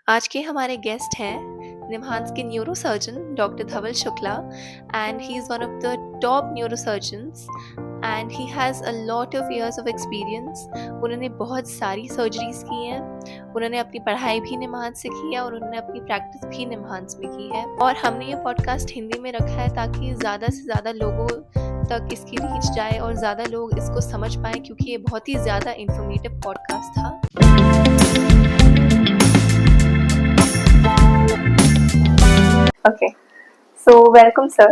आज के हमारे गेस्ट हैं निम्हांस के neurosurgeon doctor Dhawal Shukla and he is one of the top neurosurgeons and he has a lot of years of experience. उन्होंने बहुत सारी सर्जरीज की हैं। उन्होंने अपनी पढ़ाई भी निम्हांस से की है और उन्होंने अपनी प्रैक्टिस भी निम्हांस में की है। और हमने ये पॉडकास्ट हिंदी में रखा है ताकि ज़्यादा से ज़्यादा लोगों तक इसकी रीच जाए और ज़्यादा लोग इसको समझ पाएँ, क्योंकि ये बहुत ही ज़्यादा इंफॉर्मेटिव पॉडकास्ट था। Okay, so welcome, sir.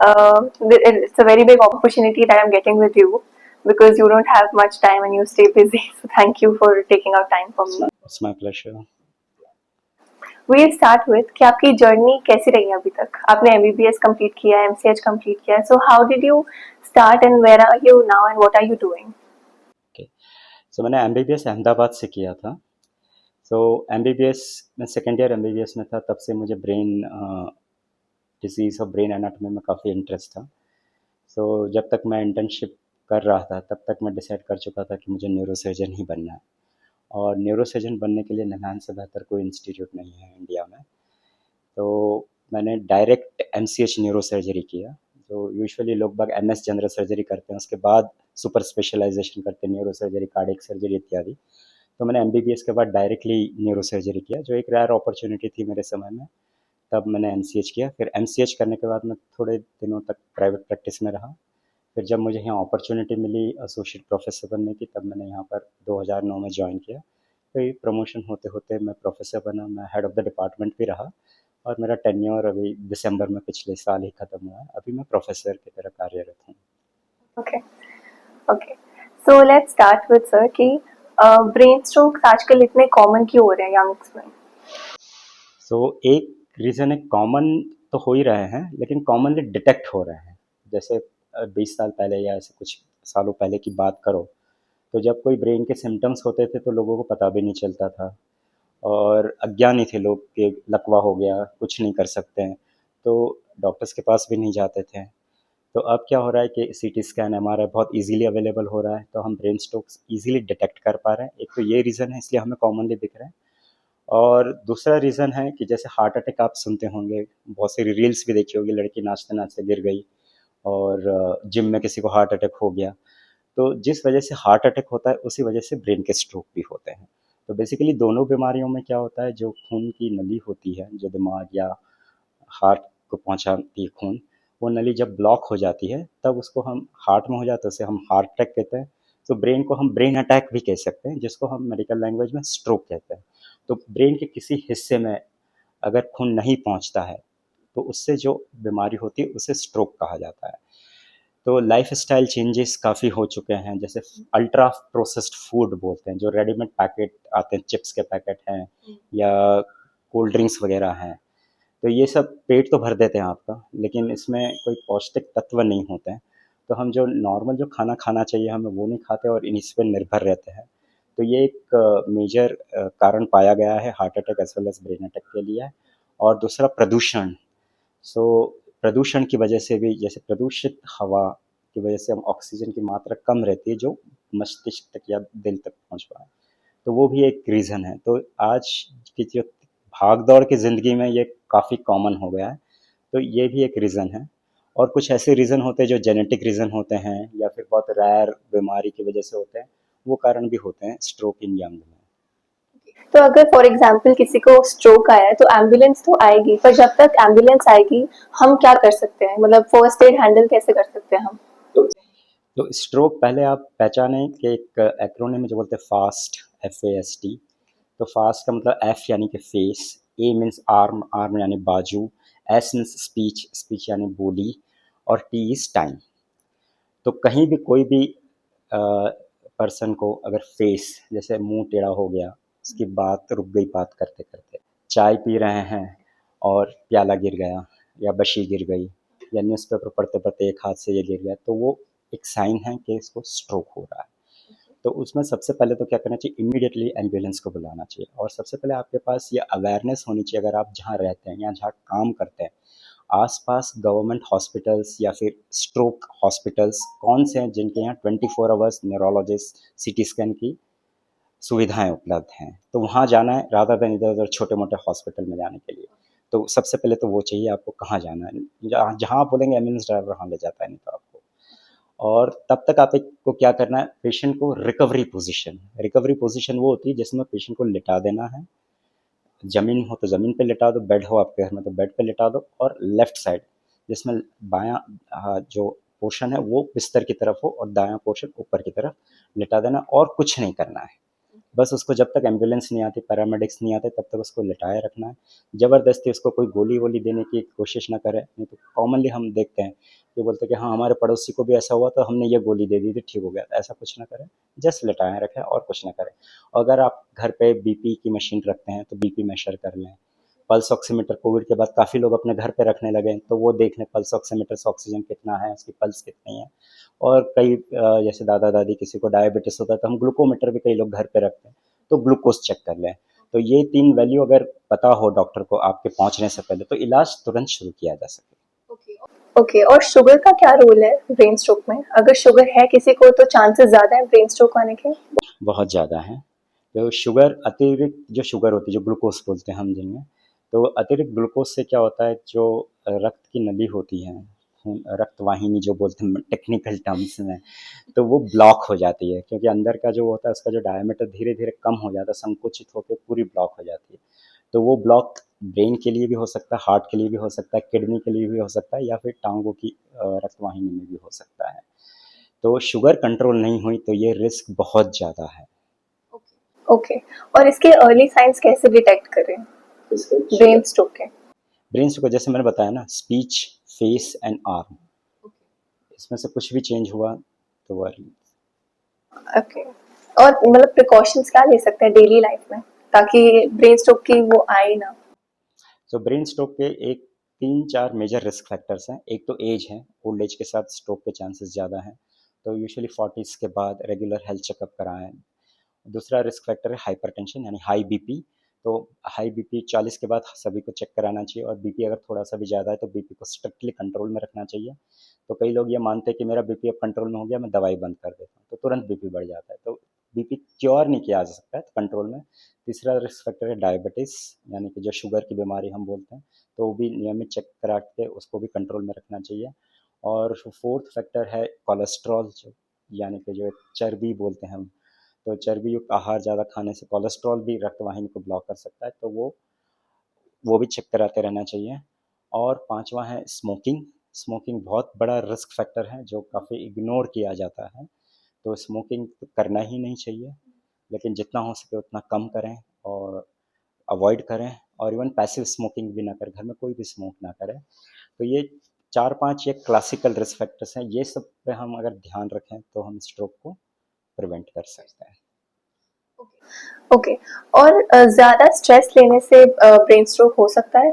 It's a very big opportunity that I'm getting with you because you don't have much time and you stay busy. So thank you for taking out time for me. It's my pleasure. We'll start with कि आपकी journey कैसी रही है अभी तक? आपने MBBS complete किया है, MCH complete किया है. So how did you start and where are you now and what are you doing? Okay. So मैंने MBBS अहमदाबाद से किया था. So MBBS मैं सेकेंड ईयर MBBS में था, तब से मुझे ब्रेन डिजीज़ और ब्रेन एनाटॉमी में काफ़ी इंटरेस्ट था. So जब तक मैं इंटर्नशिप कर रहा था तब तक मैं डिसाइड कर चुका था कि मुझे न्यूरोसर्जन ही बनना है. और न्यूरोसर्जन बनने के लिए निम्हांस से बेहतर कोई इंस्टीट्यूट नहीं है इंडिया में. तो मैंने डायरेक्ट MCH न्यूरो सर्जरी किया. तो यूजुअली लोग बाग MS जनरल सर्जरी करते हैं, उसके बाद सुपर स्पेशलाइजेशन करते हैं, न्यूरो सर्जरी, कार्डियक सर्जरी इत्यादि. तो मैंने MBBS के बाद डायरेक्टली न्यूरो सर्जरी किया, जो एक रेयर अपॉर्चुनिटी थी मेरे समय में. तब मैंने MCH किया. फिर MCH करने के बाद मैं थोड़े दिनों तक प्राइवेट प्रैक्टिस में रहा. फिर जब मुझे यहाँ अपॉर्चुनिटी मिली एसोसिएट प्रोफेसर बनने की, तब मैंने यहाँ पर 2009 में ज्वाइन किया. फिर प्रमोशन होते होते मैं प्रोफेसर बना, मैं हेड ऑफ़ द डिपार्टमेंट भी रहा. और मेरा टेन्योर अभी दिसंबर में पिछले साल ही ख़त्म हुआ है. अभी मैं प्रोफेसर की तरह कार्यरत हूँ. Okay, okay. So let's start with sir कि ब्रेन स्ट्रोक्स आजकल इतने कॉमन क्यों हो रहे हैं यंग्स में? सो एक रीज़न है, कॉमन तो हो ही रहे हैं, लेकिन कॉमनली डिटेक्ट हो रहे हैं. जैसे 20 साल पहले या ऐसे कुछ सालों पहले की बात करो, तो जब कोई ब्रेन के सिम्टम्स होते थे तो लोगों को पता भी नहीं चलता था और अज्ञानी थे लोग कि लकवा हो गया, कुछ नहीं कर सकते हैं, तो डॉक्टर्स के पास भी नहीं जाते थे. तो अब क्या हो रहा है कि CT स्कैन, MRI बहुत ईज़िली अवेलेबल हो रहा है, तो हम ब्रेन स्ट्रोक्स ईज़िली डिटेक्ट कर पा रहे हैं. एक तो ये रीज़न है, इसलिए हमें कॉमनली दिख रहे हैं. और दूसरा रीज़न है कि जैसे हार्ट अटैक आप सुनते होंगे, बहुत सारी रील्स भी देखी होगी, लड़की नाचते-नाचते गिर गई और जिम में किसी को हार्ट अटैक हो गया. तो जिस वजह से हार्ट अटैक होता है, उसी वजह से ब्रेन के स्ट्रोक भी होते हैं. तो बेसिकली दोनों बीमारियों में क्या होता है, जो खून की नली होती है, जो दिमाग या हार्ट को पहुंचाती है खून, वो नली जब ब्लॉक हो जाती है तब उसको हम हार्ट में हो जाता है, उसे हम हार्ट अटैक कहते हैं. तो ब्रेन को हम ब्रेन अटैक भी कह सकते हैं, जिसको हम मेडिकल लैंग्वेज में स्ट्रोक कहते हैं. तो ब्रेन के किसी हिस्से में अगर खून नहीं पहुंचता है तो उससे जो बीमारी होती है उसे स्ट्रोक कहा जाता है. तो लाइफस्टाइल चेंजेस काफ़ी हो चुके हैं. जैसे अल्ट्रा प्रोसेस्ड फूड बोलते हैं, जो रेडीमेड पैकेट आते हैं, चिप्स के पैकेट हैं या कोल्ड ड्रिंक्स वगैरह हैं. तो ये सब पेट तो भर देते हैं आपका, लेकिन इसमें कोई पौष्टिक तत्व नहीं होते हैं. तो हम जो नॉर्मल जो खाना खाना चाहिए हमें, वो नहीं खाते और इस पर निर्भर रहते हैं. तो ये एक मेजर कारण पाया गया है heart attack as well as brain attack के लिए. और दूसरा प्रदूषण. सो प्रदूषण की वजह से भी, जैसे प्रदूषित हवा की वजह से हम ऑक्सीजन की मात्रा कम रहती है जो मस्तिष्क तक या दिल तक पहुंच पाए, तो वो भी एक रीज़न है. तो आज की जो भाग दौड़ की ज़िंदगी में ये काफ़ी कॉमन हो गया है, तो ये भी एक रीज़न है. और कुछ ऐसे रीज़न होते हैं जो जेनेटिक रीज़न होते हैं या फिर बहुत रेयर बीमारी की वजह से होते हैं, वो कारण भी होते हैं स्ट्रोक इन यंग में. तो अगर फॉर एग्जांपल किसी को स्ट्रोक आया है तो एम्बुलेंस तो आएगी, पर जब तक एम्बुलेंस आएगी हम क्या कर सकते हैं? मतलब फर्स्ट एड हैंडल कैसे कर सकते हैं हम? तो स्ट्रोक पहले आप पहचानें कि एक एक्रोनिम जो बोलते हैं फास्ट, FAST. तो फास्ट का मतलब F यानी कि face, A means arm, arm यानी बाजू, S मीन्स स्पीच, स्पीच यानी बोली, और T इज़ टाइम. तो कहीं भी कोई भी पर्सन को अगर फेस, जैसे मुंह टेढ़ा हो गया, उसकी बात रुक गई बात करते करते, चाय पी रहे हैं और प्याला गिर गया या बशी गिर गई या न्यूज़पेपर पढ़ते पढ़ते एक हाथ से ये गिर गया, तो वो एक साइन है कि इसको स्ट्रोक हो रहा है. तो उसमें सबसे पहले तो क्या करना चाहिए, इमीडिएटली एम्बुलेंस को बुलाना चाहिए. और सबसे पहले आपके पास ये अवेयरनेस होनी चाहिए, अगर आप जहाँ रहते हैं या जहाँ काम करते हैं, आसपास गवर्नमेंट हॉस्पिटल्स या फिर स्ट्रोक हॉस्पिटल्स कौन से हैं जिनके यहाँ 24 आवर्स न्यूरोलॉजिस्ट, CT स्कैन की सुविधाएँ उपलब्ध हैं। तो वहाँ जाना है रादर देन इधर-उधर छोटे-मोटे हॉस्पिटल में जाने के लिए। तो सबसे पहले तो वो चाहिए आपको कहाँ जाना है। जहाँ जहाँ आप बोलेंगे एम्बुलेंस ड्राइवर वहाँ ले जाता है नहीं तो आपको। और तब तक आप एक को क्या करना है, पेशेंट को रिकवरी पोज़ीशन वो होती है जिसमें पेशेंट को लिटा देना है। ज़मीन हो तो ज़मीन पे लिटा दो, बेड हो आपके घर में तो बेड पे लिटा दो और लेफ्ट साइड जिसमें बायाँ जो पोर्शन है वो बिस्तर की तरफ हो और दायाँ पोर्शन ऊपर की तरफ लिटा देना और कुछ नहीं करना है। बस उसको जब तक एम्बुलेंस नहीं आती, पैरामेडिक्स नहीं आते, तब तक उसको लिटाए रखना है। ज़बरदस्ती उसको कोई गोली-वोली देने की कोशिश ना करें, नहीं तो कॉमनली हम देखते हैं, ये बोलते हैं कि हाँ, हमारे पड़ोसी को भी ऐसा हुआ तो हमने ये गोली दे दी थी, ठीक हो गया। ऐसा कुछ ना करें, जस्ट लिटाए रखें और कुछ ना करें। अगर आप घर पे बीपी की मशीन रखते हैं, तो बीपी मेजर कर लें। पल्स ऑक्सीमीटर कोविड के बाद काफ़ी लोग अपने घर पे रखने लगे हैं, तो वो देख लें पल्स ऑक्सीमीटर से ऑक्सीजन कितना है, उसकी पल्स कितनी है। और कई जैसे दादा-दादी किसी को डायबिटीज़ होता है, तो हम ग्लूकोमीटर भी कई लोग घर पे रखते हैं। तो ग्लूकोज़ चेक कर लें। तो ये 3 वैल्यू अगर पता हो डॉक्टर को आपके पहुँचने से पहले, तो इलाज तुरंत शुरू किया जा सके। ओके, और शुगर का क्या रोल है ब्रेन स्ट्रोक में? अगर शुगर है किसी को तो चांसेस ज़्यादा है ब्रेन स्ट्रोक आने के? बहुत ज़्यादा है। तो शुगर अतिरिक्त जो शुगर होती है, जो ग्लूकोज़ बोलते हैं हम जिन्हें, तो अतिरिक्त ग्लूकोज़ से क्या होता है, जो रक्त की नली होती है, रक्तवाहिनी जो बोलते हैं टेक्निकल टर्म्स में, तो वो ब्लॉक हो जाती है क्योंकि अंदर का जो होता है उसका जो डायमीटर धीरे-धीरे कम हो जाता है, संकुचित होके पूरी ब्लॉक हो जाती है। तो वो ब्लॉक ब्रेन के लिए भी हो सकता है, हार्ट के लिए भी हो सकता है, किडनी के लिए भी हो सकता है या फिर टाँगों की रक्तवाहिनी में भी हो सकता है। तो शुगर कंट्रोल नहीं हुई तो ये रिस्क बहुत ज़्यादा है। ओके, और इसके अर्ली साइंस कैसे डिटेक्ट करें ब्रेन स्ट्रोक के? ब्रेन को जैसे मैंने बताया ना, स्पीच, फेस एंड आर्म, इसमें से कुछ भी चेंज हुआ तो वो ओके, और मतलब प्रिकॉशंस क्या ले सकते हैं डेली लाइफ में ताकि ब्रेन स्ट्रोक की वो आए ना? सो ब्रेन स्ट्रोक के एक 3-4 मेजर रिस्क फैक्टर्स हैं। एक तो एज है, ओल्ड एज के साथ स्ट्रोक के चांसेस ज़्यादा हैं, तो यूजुअली 40s के बाद रेगुलर हेल्थ चेकअप कराएँ। दूसरा रिस्क फैक्टर है हाइपरटेंशन यानी हाई बीपी। तो हाई बीपी 40 के बाद सभी को चेक कराना चाहिए और बीपी अगर थोड़ा सा भी ज़्यादा है तो बीपी को स्ट्रिक्टली कंट्रोल में रखना चाहिए। तो कई लोग ये मानते हैं कि मेरा बीपी अब कंट्रोल में हो गया, मैं दवाई बंद कर देता हूँ, तो तुरंत बीपी बढ़ जाता है। तो बीपी क्योर नहीं किया जा सकता है कंट्रोल में। तीसरा रिस्क फैक्टर है डायबिटीज़, यानी कि जो शुगर की बीमारी हम बोलते हैं, तो वो भी नियमित चेक करा के उसको भी कंट्रोल में रखना चाहिए। और फोर्थ फैक्टर है कोलेस्ट्रॉल, जो यानी कि जो चर्बी बोलते हैं हम, तो चर्बी युक्त आहार ज़्यादा खाने से कोलेस्ट्रॉल भी रक्तवाहिनी को ब्लॉक कर सकता है, तो वो भी चेक कराते रहना चाहिए। और पाँचवा है स्मोकिंग। स्मोकिंग बहुत बड़ा रिस्क फैक्टर है जो काफ़ी इग्नोर किया जाता है, तो स्मोकिंग करना ही नहीं चाहिए, लेकिन जितना हो सके उतना कम करें और अवॉइड करें। और इवन पैसिव स्मोकिंग भी ना करें, घर में कोई भी स्मोक ना करें। तो ये 4-5 ये क्लासिकल रिस्क फैक्टर्स हैं, ये सब पे हम अगर ध्यान रखें तो हम स्ट्रोक को प्रिवेंट कर सकते हैं। ओके, और ज़्यादा स्ट्रेस लेने से ब्रेन स्ट्रोक हो सकता है?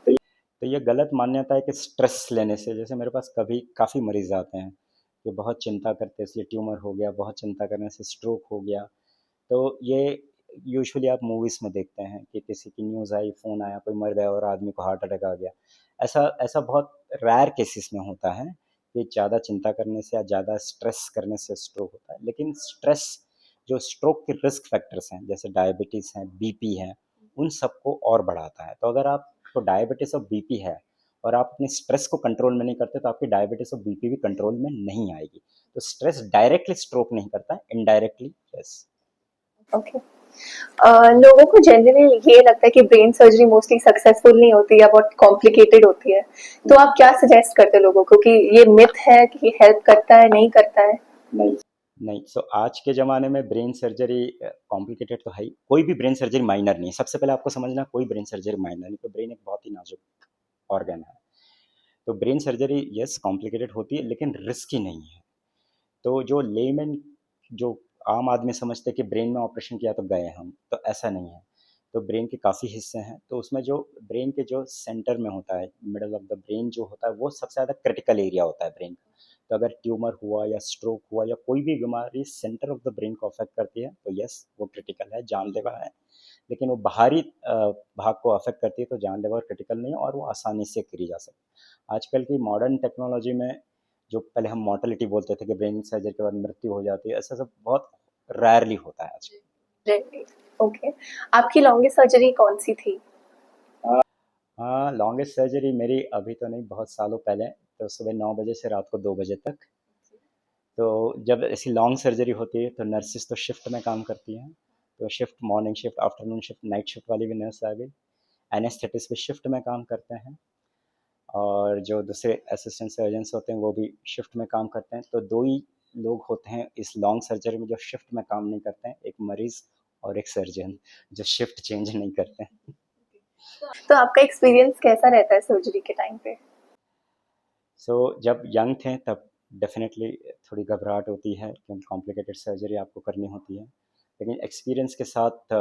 तो ये गलत मान्यता है कि स्ट्रेस लेने से, जैसे मेरे पास कभी काफ़ी मरीज़ आते हैं कि बहुत चिंता करते हैं इसलिए ट्यूमर हो गया, बहुत चिंता करने से स्ट्रोक हो गया। तो ये यूजुअली आप मूवीज़ में देखते हैं कि किसी की न्यूज़ आई, फ़ोन आया, कोई मर गया और आदमी को हार्ट अटैक आ गया। ऐसा ऐसा बहुत रेयर केसेस में होता है कि ज़्यादा चिंता करने से या ज़्यादा स्ट्रेस करने से स्ट्रोक होता है। लेकिन स्ट्रेस जो स्ट्रोक के रिस्क फैक्टर्स हैं, जैसे डायबिटीज़ है, बीपी है, उन सबको और बढ़ाता है। तो अगर आपको डायबिटीज़ और बीपी है और आप अपने स्ट्रेस को कंट्रोल में नहीं करते, तो आपकी डायबिटीज़ और बीपी भी कंट्रोल में नहीं आएगी। तो स्ट्रेस डायरेक्टली स्ट्रोक नहीं करता है, इनडायरेक्टली यस। ओके, लोगों को जनरली ये लगता है कि ब्रेन सर्जरी मोस्टली सक्सेसफुल नहीं होती या बहुत कॉम्प्लिकेटेड होती है, तो आप क्या सजेस्ट करते हैं लोगों को कि ये मिथ है कि हेल्प करता है, नहीं करता है? नहीं, नहीं। सो आज के ज़माने में ब्रेन सर्जरी कॉम्प्लिकेटेड तो है ही, कोई भी ब्रेन सर्जरी माइनर नहीं है। सबसे पहले आपको समझना, कोई ब्रेन सर्जरी माइनर नहीं, तो ब्रेन एक बहुत ही नाजुक ऑर्गन है। तो ब्रेन सर्जरी यस कॉम्प्लिकेटेड होती है लेकिन रिस्की नहीं है। तो जो लेमैन, जो आम आदमी समझते हैं कि ब्रेन में ऑपरेशन किया तो गए हम, तो ऐसा नहीं है। तो ब्रेन के काफ़ी हिस्से हैं, तो उसमें जो ब्रेन के जो सेंटर में होता है, मिडल ऑफ द ब्रेन जो होता है, वो सबसे ज़्यादा क्रिटिकल एरिया होता है ब्रेन का। तो अगर ट्यूमर हुआ या स्ट्रोक हुआ या कोई भी बीमारी सेंटर ऑफ द ब्रेन को अफेक्ट करती है, तो यस वो क्रिटिकल है, जानलेवा है। लेकिन वो बाहरी भाग को अफेक्ट करती है तो जानलेवा और क्रिटिकल नहीं है और वो आसानी से करी जा सकती है। आजकल की मॉडर्न टेक्नोलॉजी में जो पहले हम मॉर्टेलिटी बोलते थे कि ब्रेन सर्जरी के बाद मृत्यु हो जाती है, ऐसा सब बहुत रेयरली होता है आजकल। Really? ओके। आपकी लॉन्गेस्ट सर्जरी कौन सी थी? हाँ, लॉन्गेस्ट सर्जरी मेरी अभी तो नहीं, बहुत सालों पहले, तो सुबह 9 बजे से रात को 2 बजे तक। तो जब ऐसी लॉन्ग सर्जरी होती है तो नर्सेस तो शिफ्ट में काम करती हैं, तो shift morning shift, afternoon shift, night shift वाली भी नर्स आ गई। एनेस्थेटिस्ट भी शिफ्ट में काम करते हैं, और जो दूसरे असिस्टेंट सर्जन्स होते हैं वो भी शिफ्ट में काम करते हैं। तो 2 ही लोग होते हैं इस लॉन्ग सर्जरी में जो शिफ्ट में काम नहीं करते हैं, एक मरीज़ और एक सर्जन, जो शिफ्ट चेंज नहीं करते हैं। तो आपका एक्सपीरियंस कैसा रहता है सर्जरी के टाइम पे? सो जब यंग थे तब डेफ़िनेटली थोड़ी घबराहट होती है, क्योंकि कॉम्प्लिकेटेड सर्जरी आपको करनी होती है। लेकिन एक्सपीरियंस के साथ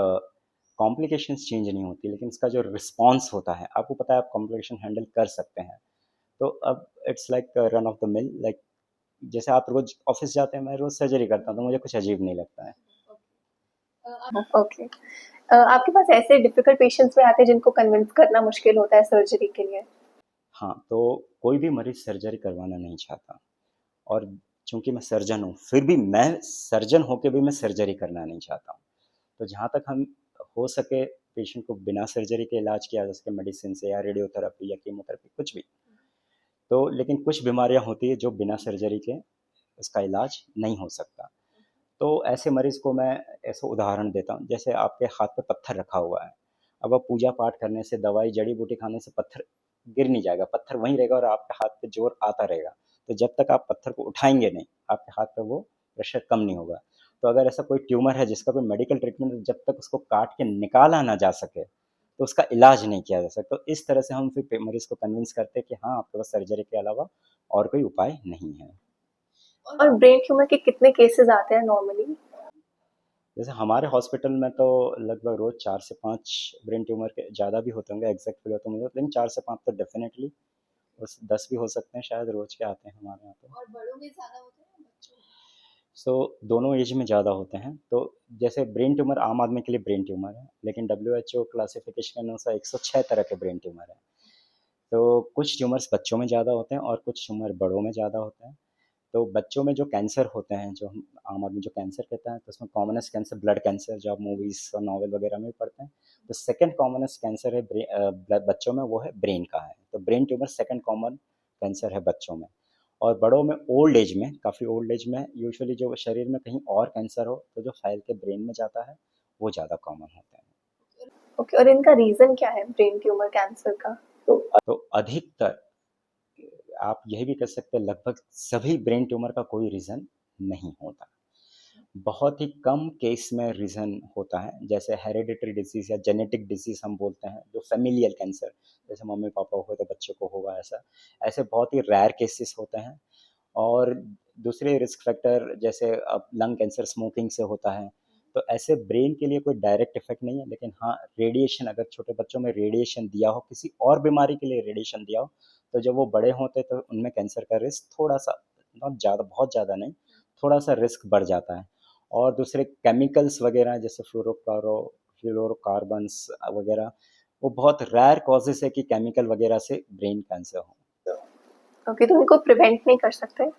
कॉम्प्लिकेशंस चेंज नहीं होती, लेकिन इसका जो रिस्पॉन्स होता है, आपको पता है आप कॉम्प्लिकेशन हैंडल कर सकते हैं। तो अब it's like run of the mill, like जैसे आप रोज़ ऑफ़िस जाते हैं, मैं रोज़ सर्जरी करता हूँ, तो मुझे कुछ अजीब नहीं लगता है। ओके। आपके पास ऐसे डिफिकल्ट पेशेंट्स भी आते हैं जिनको कन्विंस करना मुश्किल होता है सर्जरी के लिए? हाँ, तो कोई भी मरीज़ सर्जरी करवाना नहीं चाहता, और चूँकि मैं सर्जन हूँ, फिर भी मैं सर्जन होके भी मैं सर्जरी करना नहीं चाहता हूँ। तो जहाँ तक हम हो सके पेशेंट को बिना सर्जरी के इलाज किया जा सके, मेडिसिन से या रेडियोथेरेपी या कीमोथेरेपी कुछ भी। तो लेकिन कुछ बीमारियाँ होती हैं जो बिना सर्जरी के उसका इलाज नहीं हो सकता। तो ऐसे मरीज़ को मैं ऐसे उदाहरण देता हूँ, जैसे आपके हाथ पे पत्थर रखा हुआ है। अब आप पूजा पाठ करने से, दवाई जड़ी-बूटी खाने से पत्थर गिर नहीं जाएगा, पत्थर वहीं रहेगा और आपके हाथ पे ज़ोर आता रहेगा। तो जब तक आप पत्थर को उठाएँगे नहीं, आपके हाथ पे वो प्रेशर कम नहीं होगा। तो अगर ऐसा कोई ट्यूमर है जिसका कोई मेडिकल ट्रीटमेंट, जब तक उसको काट के निकाला ना जा सके, तो उसका इलाज नहीं किया जा सकता। तो इस तरह से हम फिर मरीज़ को कन्विंस करते हैं कि हाँ, आपके पास सर्जरी के अलावा और कोई उपाय नहीं है। और ब्रेन ट्यूमर के कितने केसेस आते हैं नॉर्मली? जैसे हमारे हॉस्पिटल में तो लगभग रोज़ 4 से 5 ब्रेन ट्यूमर के, ज़्यादा भी होते होंगे, एग्ज़ैक्ट फिगर तो मुझे, लेकिन 4 से 5 तो डेफ़िनेटली, बस 10 भी हो सकते हैं शायद, रोज़ के आते हैं हमारे यहाँ तो। सो दोनों एज में ज़्यादा होते हैं। तो जैसे ब्रेन ट्यूमर आम आदमी के लिए ब्रेन ट्यूमर है, लेकिन डब्ल्यूएचओ क्लासिफ़िकेशन के अनुसार 106 तरह के ब्रेन ट्यूमर हैं। तो कुछ ट्यूमर्स बच्चों में ज़्यादा होते हैं और कुछ ट्यूमर बड़ों में ज़्यादा होते हैं। तो बच्चों में जो कैंसर होते हैं, जो हम आम आदमी जो कैंसर कहता है, तो उसमें कॉमनेस्ट कैंसर ब्लड कैंसर, जो आप मूवीज़ और नॉवल वगैरह में भी पढ़ते हैं। तो सेकंड कॉमनेस्ट कैंसर है ब्लड बच्चों में, वो है ब्रेन का है। तो brain tumour second common cancer है बच्चों में। और बड़ों में ओल्ड एज में, काफ़ी ओल्ड एज में यूजुअली जो शरीर में कहीं और कैंसर हो, तो जो फैल के ब्रेन में जाता है, वो ज़्यादा कॉमन होता है। ओके, और इनका रीज़न क्या है ब्रेन ट्यूमर कैंसर का? तो अधिकतर आप यही भी कह सकते हैं, लगभग सभी ब्रेन ट्यूमर का कोई रीज़न नहीं होता। बहुत ही कम केस में रीज़न होता है, जैसे हेरिडिटरी डिसीज़ या जेनेटिक डिसीज़ हम बोलते हैं, जो फ़ैमिलियल कैंसर, जैसे मम्मी-पापा को हो तो बच्चों को होगा ऐसा। ऐसे बहुत ही रेयर केसेस होते हैं। और दूसरे रिस्क फैक्टर जैसे अब लंग कैंसर स्मोकिंग से होता है, तो ऐसे ब्रेन के लिए कोई डायरेक्ट इफ़ेक्ट नहीं है, लेकिन हाँ, रेडिएशन, अगर छोटे बच्चों में रेडिएशन दिया हो, किसी और बीमारी के लिए रेडिएशन दिया हो, तो जब वो बड़े होते तो उनमें कैंसर का रिस्क थोड़ा-सा, नॉट ज़्यादा, बहुत ज़्यादा नहीं, थोड़ा-सा रिस्क बढ़ जाता है। और दूसरे केमिकल्स वगैरह जैसे फ्लोरोकार्बन्स वगैरह, वो बहुत रेयर कॉजेज़ है कि केमिकल वगैरह से ब्रेन कैंसर हो। ओके, तो उनको प्रिवेंट नहीं कर सकते?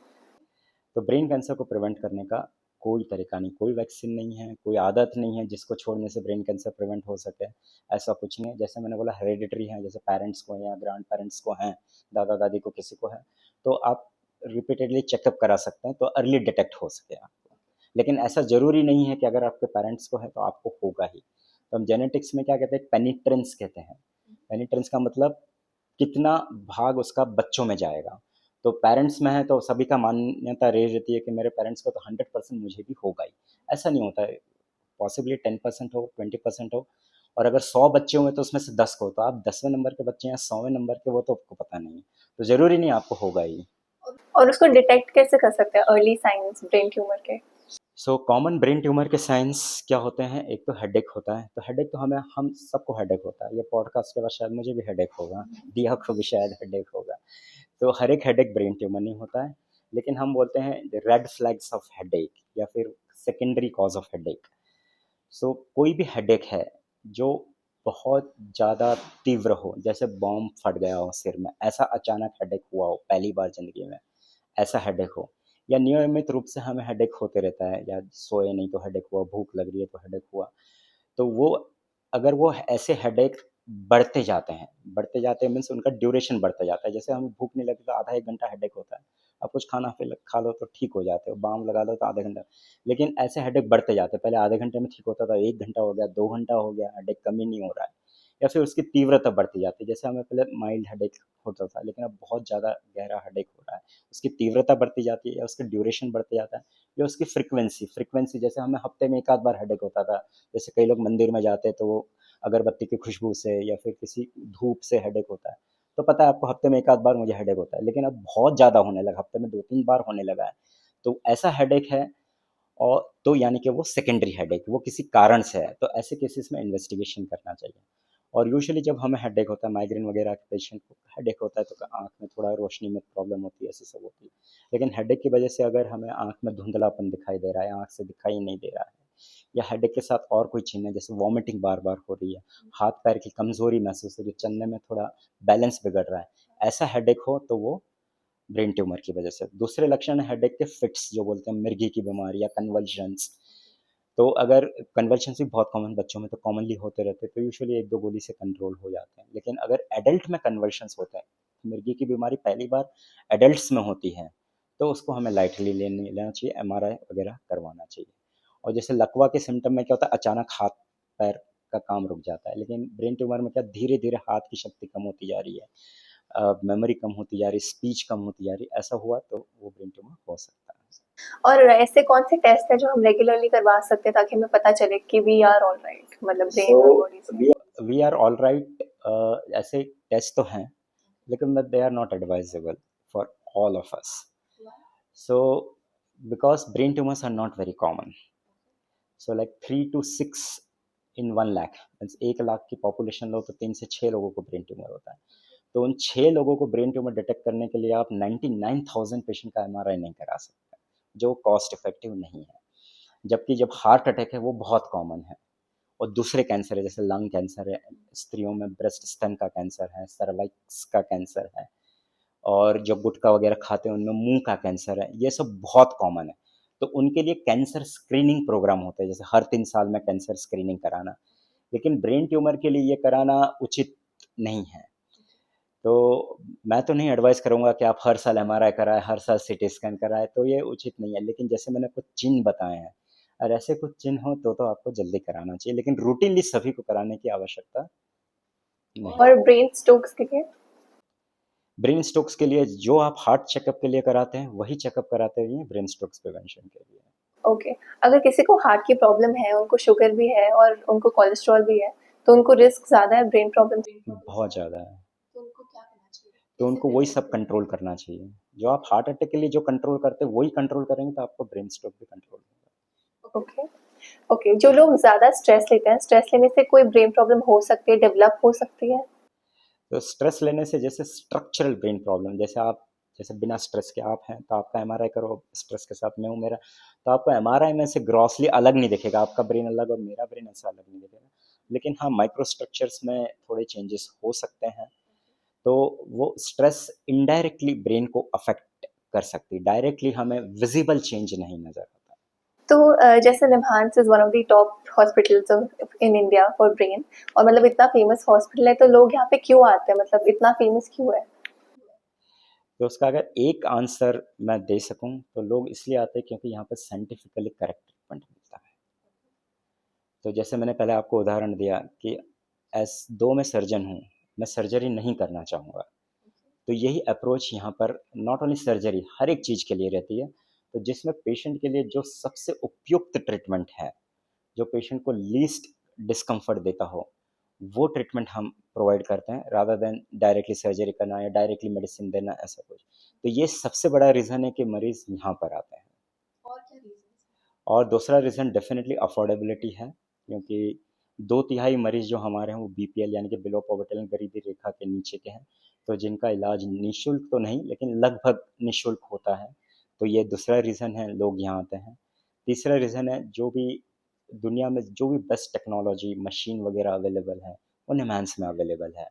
तो ब्रेन कैंसर को प्रिवेंट करने का कोई तरीका नहीं, कोई वैक्सीन नहीं है, कोई आदत नहीं है जिसको छोड़ने से ब्रेन कैंसर प्रिवेंट हो सके, ऐसा कुछ नहीं है। जैसे मैंने बोला हेरिडिटरी है, जैसे पेरेंट्स को या ग्रैंड पेरेंट्स को हैं, दादा-दादी को किसी को है, तो आप रिपीटेडली चेकअप करा सकते हैं, तो अर्ली डिटेक्ट हो सके आपको। लेकिन ऐसा ज़रूरी नहीं है कि अगर आपके पेरेंट्स को है तो आपको होगा ही। तो हम जेनेटिक्स में क्या कहते हैं, पेनिट्रेंस कहते हैं। पेनिट्रेंस का मतलब कितना भाग उसका बच्चों में जाएगा। तो पेरेंट्स में है तो सभी का मान्यता रही रहती है कि मेरे पेरेंट्स को तो 100% मुझे भी होगा ही। ऐसा नहीं होता है, पॉसिबली 10% हो, 20% हो, और अगर 100 बच्चे हुए तो उसमें से 10 को, तो आप 10वें नंबर के बच्चे हैं, 100वें नंबर के, वो तो आपको पता नहीं है। तो ज़रूरी नहीं आपको होगा ही। और उसको डिटेक्ट कैसे कर सकते हैं अर्ली साइंस ब्रेन ट्यूमर के? सो कॉमन ब्रेन ट्यूमर के साइंस क्या होते हैं, एक तो हेडेक होता है, तो हेडेक तो हम सबको हेडेक होता है, ये पॉडकास्ट के बाद शायद मुझे भी हेडेक होगा, दिया को भी शायद हेडेक होगा। तो हर एक हेडेक ब्रेन ट्यूमर नहीं होता है, लेकिन हम बोलते हैं रेड फ्लैग्स ऑफ हेडेक या फिर सेकेंडरी कॉज ऑफ हेडेक। सो कोई भी हेडेक है जो बहुत ज़्यादा तीव्र हो, जैसे बॉम्ब फट गया हो सिर में, ऐसा अचानक हेडेक हुआ हो पहली बार ज़िंदगी में, ऐसा हेडेक हो, या नियमित रूप से हमें हेडेक होते रहता है, या सोए नहीं तो हेडेक हुआ, भूख लग रही है तो हेडेक हुआ, तो वो अगर वो ऐसे हेडेक बढ़ते जाते हैं मीन्स उनका ड्यूरेशन बढ़ता जाता है। जैसे हमें भूख नहीं लगती तो आधा 1 घंटा हेडेक होता है, आप कुछ खाना फिर खा लो तो ठीक हो जाते हो, बाम लगा लो तो आधा घंटा, लेकिन ऐसे हेडेक बढ़ते जाते हैं। पहले आधे घंटे में ठीक होता था, 1 घंटा हो गया, 2 घंटा हो गया, हेडेक कम ही नहीं हो रहा है, या फिर उसकी तीव्रता बढ़ती जाती है। जैसे हमें पहले माइल्ड हेडेक होता था, लेकिन अब बहुत ज़्यादा गहरा हेडेक हो रहा है, उसकी तीव्रता बढ़ती जाती है, या उसका ड्यूरेशन बढ़ते जाता है, या उसकी फ्रीक्वेंसी जैसे हमें हफ्ते में एक आध बार हेडेक होता था। जैसे कई लोग मंदिर में जाते हैं तो वो अगरबत्ती की खुशबू से या फिर किसी धूप से हेडेक होता है, तो पता है आपको हफ्ते में एक आध बार मुझे हेडेक होता है, लेकिन अब बहुत ज़्यादा होने लगा, हफ्ते में 2-3 बार होने लगा है। तो ऐसा हेडेक है, और तो यानी कि वो सेकेंडरी हेडेक, वो किसी कारण से है, तो ऐसे केसेस में इन्वेस्टिगेशन करना चाहिए। और यूजुअली जब हमें हेडेक होता है, माइग्रेन वगैरह के पेशेंट को हेडेक होता है, तो आँख में थोड़ा रोशनी में प्रॉब्लम होती है, ऐसे सब होती है। लेकिन हेडेक की वजह से अगर हमें आँख में धुंधलापन दिखाई दे रहा है, आँख से दिखाई नहीं दे रहा है, या हेडेक के साथ और कोई चिन्ह है, जैसे वॉमिटिंग बार-बार हो रही है, हाथ-पैर की कमज़ोरी महसूस हो रही है, चलने में थोड़ा बैलेंस बिगड़ रहा है, ऐसा हेडेक हो तो वो ब्रेन ट्यूमर की वजह से। दूसरे लक्षण है हेडेक के फिट्स, जो बोलते हैं मिर्गी की बीमारी या कन्वल्शंस। तो अगर कन्वल्शंस भी बहुत कॉमन बच्चों में तो कॉमनली होते रहते हैं, तो यूजुअली 1-2 गोली से कंट्रोल हो जाते हैं। लेकिन अगर एडल्ट में कन्वल्शंस होते हैं, मिर्गी की बीमारी पहली बार एडल्ट्स में होती है, तो उसको हमें लाइटली लेना चाहिए, एमआरआई वगैरह करवाना चाहिए। और जैसे लकवा के सिम्पटम में क्या होता है, अचानक हाथ-पैर का काम रुक जाता है, लेकिन ब्रेन ट्यूमर में क्या धीरे-धीरे हाथ की शक्ति कम होती जा रही है, मेमोरी कम होती जा रही है, स्पीच कम होती जा रही है, ऐसा हुआ तो वो ब्रेन ट्यूमर हो सकता है। और ऐसे कौन से टेस्ट है जो हम रेगुलरली करवा सकते हैं ताकि हमें पता चले कि वी आर ऑल राइट, मतलब ब्रेन और बॉडी से? वी आर ऑल राइट, ऐसे टेस्ट तो हैं, लेकिन but they are not advisable for all of us. So because brain tumours are not very common, so like 3 to 6 in 1 lakh, means 1 lakh की population लो तो 3 से 6 लोगों को ब्रेन ट्यूमर होता है। तो उन 6 लोगों को ब्रेन ट्यूमर डिटेक्ट करने के लिए आप 99,000 पेशेंट का एमआरआई नहीं करा सकते, जो कॉस्ट इफेक्टिव नहीं है। जबकि जब हार्ट अटैक है वो बहुत कॉमन है, और दूसरे कैंसर है, जैसे लंग कैंसर है, स्त्रियों में ब्रेस्ट स्तन का कैंसर है, सर्वाइक्स का कैंसर है, और जो गुटखा वगैरह खाते हैं उनमें मुंह का कैंसर है, ये सब बहुत कॉमन है। तो उनके लिए कैंसर स्क्रीनिंग प्रोग्राम होते हैं, जैसे हर 3 साल में कैंसर स्क्रीनिंग कराना। लेकिन ब्रेन ट्यूमर के लिए ये कराना उचित नहीं है। तो मैं तो नहीं एडवाइस करूंगा कि आप हर साल एमआरआई कराएं, हर साल सीटी स्कैन कराएं, तो ये उचित नहीं है। लेकिन जैसे मैंने कुछ चिन्ह बताए हैं, और ऐसे कुछ चिन्ह हो तो आपको जल्दी कराना चाहिए, लेकिन रूटीनली सभी को कराने की आवश्यकता नहीं। और ब्रेन स्ट्रोक्स के लिए? ब्रेन स्ट्रोक्स के लिए जो आप हार्ट चेकअप के लिए कराते हैं वही चेकअप कराते रहिए ब्रेन स्ट्रोक्स प्रिवेंशन के लिए। ओके। अगर किसी को हार्ट की प्रॉब्लम है, उनको शुगर भी है और उनको कोलेस्ट्रॉल भी है, तो उनको रिस्क ज़्यादा है ब्रेन प्रॉब्लम? बहुत ज़्यादा है, तो उनको वही सब कंट्रोल करना चाहिए। जो आप हार्ट अटैक के लिए जो कंट्रोल करते हैं वही कंट्रोल करेंगे तो आपको ब्रेन स्ट्रोक भी कंट्रोल होगा। ओके। ओके, जो लोग ज़्यादा स्ट्रेस लेते हैं, स्ट्रेस लेने से कोई ब्रेन प्रॉब्लम हो सकती है, डेवलप हो सकती है? तो स्ट्रेस लेने से जैसे स्ट्रक्चरल ब्रेन प्रॉब्लम, जैसे आप जैसे बिना स्ट्रेस के आप हैं तो आपका एमआरआई करो, स्ट्रेस के साथ मैं हूँ मेरा, तो आपको एमआरआई में से ग्रॉसली अलग नहीं दिखेगा, आपका ब्रेन अलग और मेरा ब्रेन ऐसा अलग नहीं दिखेगा। लेकिन हाँ, माइक्रो स्ट्रक्चर्स में थोड़े चेंजेस हो सकते हैं, तो वो स्ट्रेस इनडायरेक्टली ब्रेन को अफेक्ट कर सकती है, डायरेक्टली हमें विजिबल चेंज नहीं नजर आता। तो जैसे निम्हांस is one of the top hospitals in India for brain, और मतलब इतना फेमस हॉस्पिटल है, तो लोग यहाँ पे क्यों आते हैं, मतलब इतना फेमस क्यों है? तो उसका अगर एक आंसर मैं दे सकूं तो लोग इसलिए आते हैं क्योंकि यहाँ पर साइंटिफिकली करेक्ट ट्रीटमेंट मिलता है। तो जैसे मैंने पहले आपको उदाहरण दिया कि एस दो मैं सर्जन हूँ, मैं सर्जरी नहीं करना चाहूँगा, तो यही अप्रोच यहाँ पर नॉट ओनली सर्जरी हर एक चीज़ के लिए रहती है। तो जिसमें पेशेंट के लिए जो सबसे उपयुक्त ट्रीटमेंट है, जो पेशेंट को लीस्ट डिस्कम्फर्ट देता हो, वो ट्रीटमेंट हम प्रोवाइड करते हैं, रादर देन डायरेक्टली सर्जरी करना या डायरेक्टली मेडिसिन देना, ऐसा कुछ। तो ये सबसे बड़ा रीज़न है कि मरीज़ यहाँ पर आते हैं। और दूसरा रीज़न डेफिनेटली अफोर्डेबिलिटी है, क्योंकि 2/3 मरीज़ जो हमारे हैं वो बीपीएल यानी कि बिलो पॉवर्टी लाइन, गरीबी रेखा के नीचे के हैं, तो जिनका इलाज निःशुल्क तो नहीं लेकिन लगभग निःशुल्क होता है। तो ये दूसरा रीज़न है लोग यहाँ आते हैं। तीसरा रीज़न है जो भी दुनिया में जो भी बेस्ट टेक्नोलॉजी मशीन वगैरह अवेलेबल है वो निम्हांस में अवेलेबल है,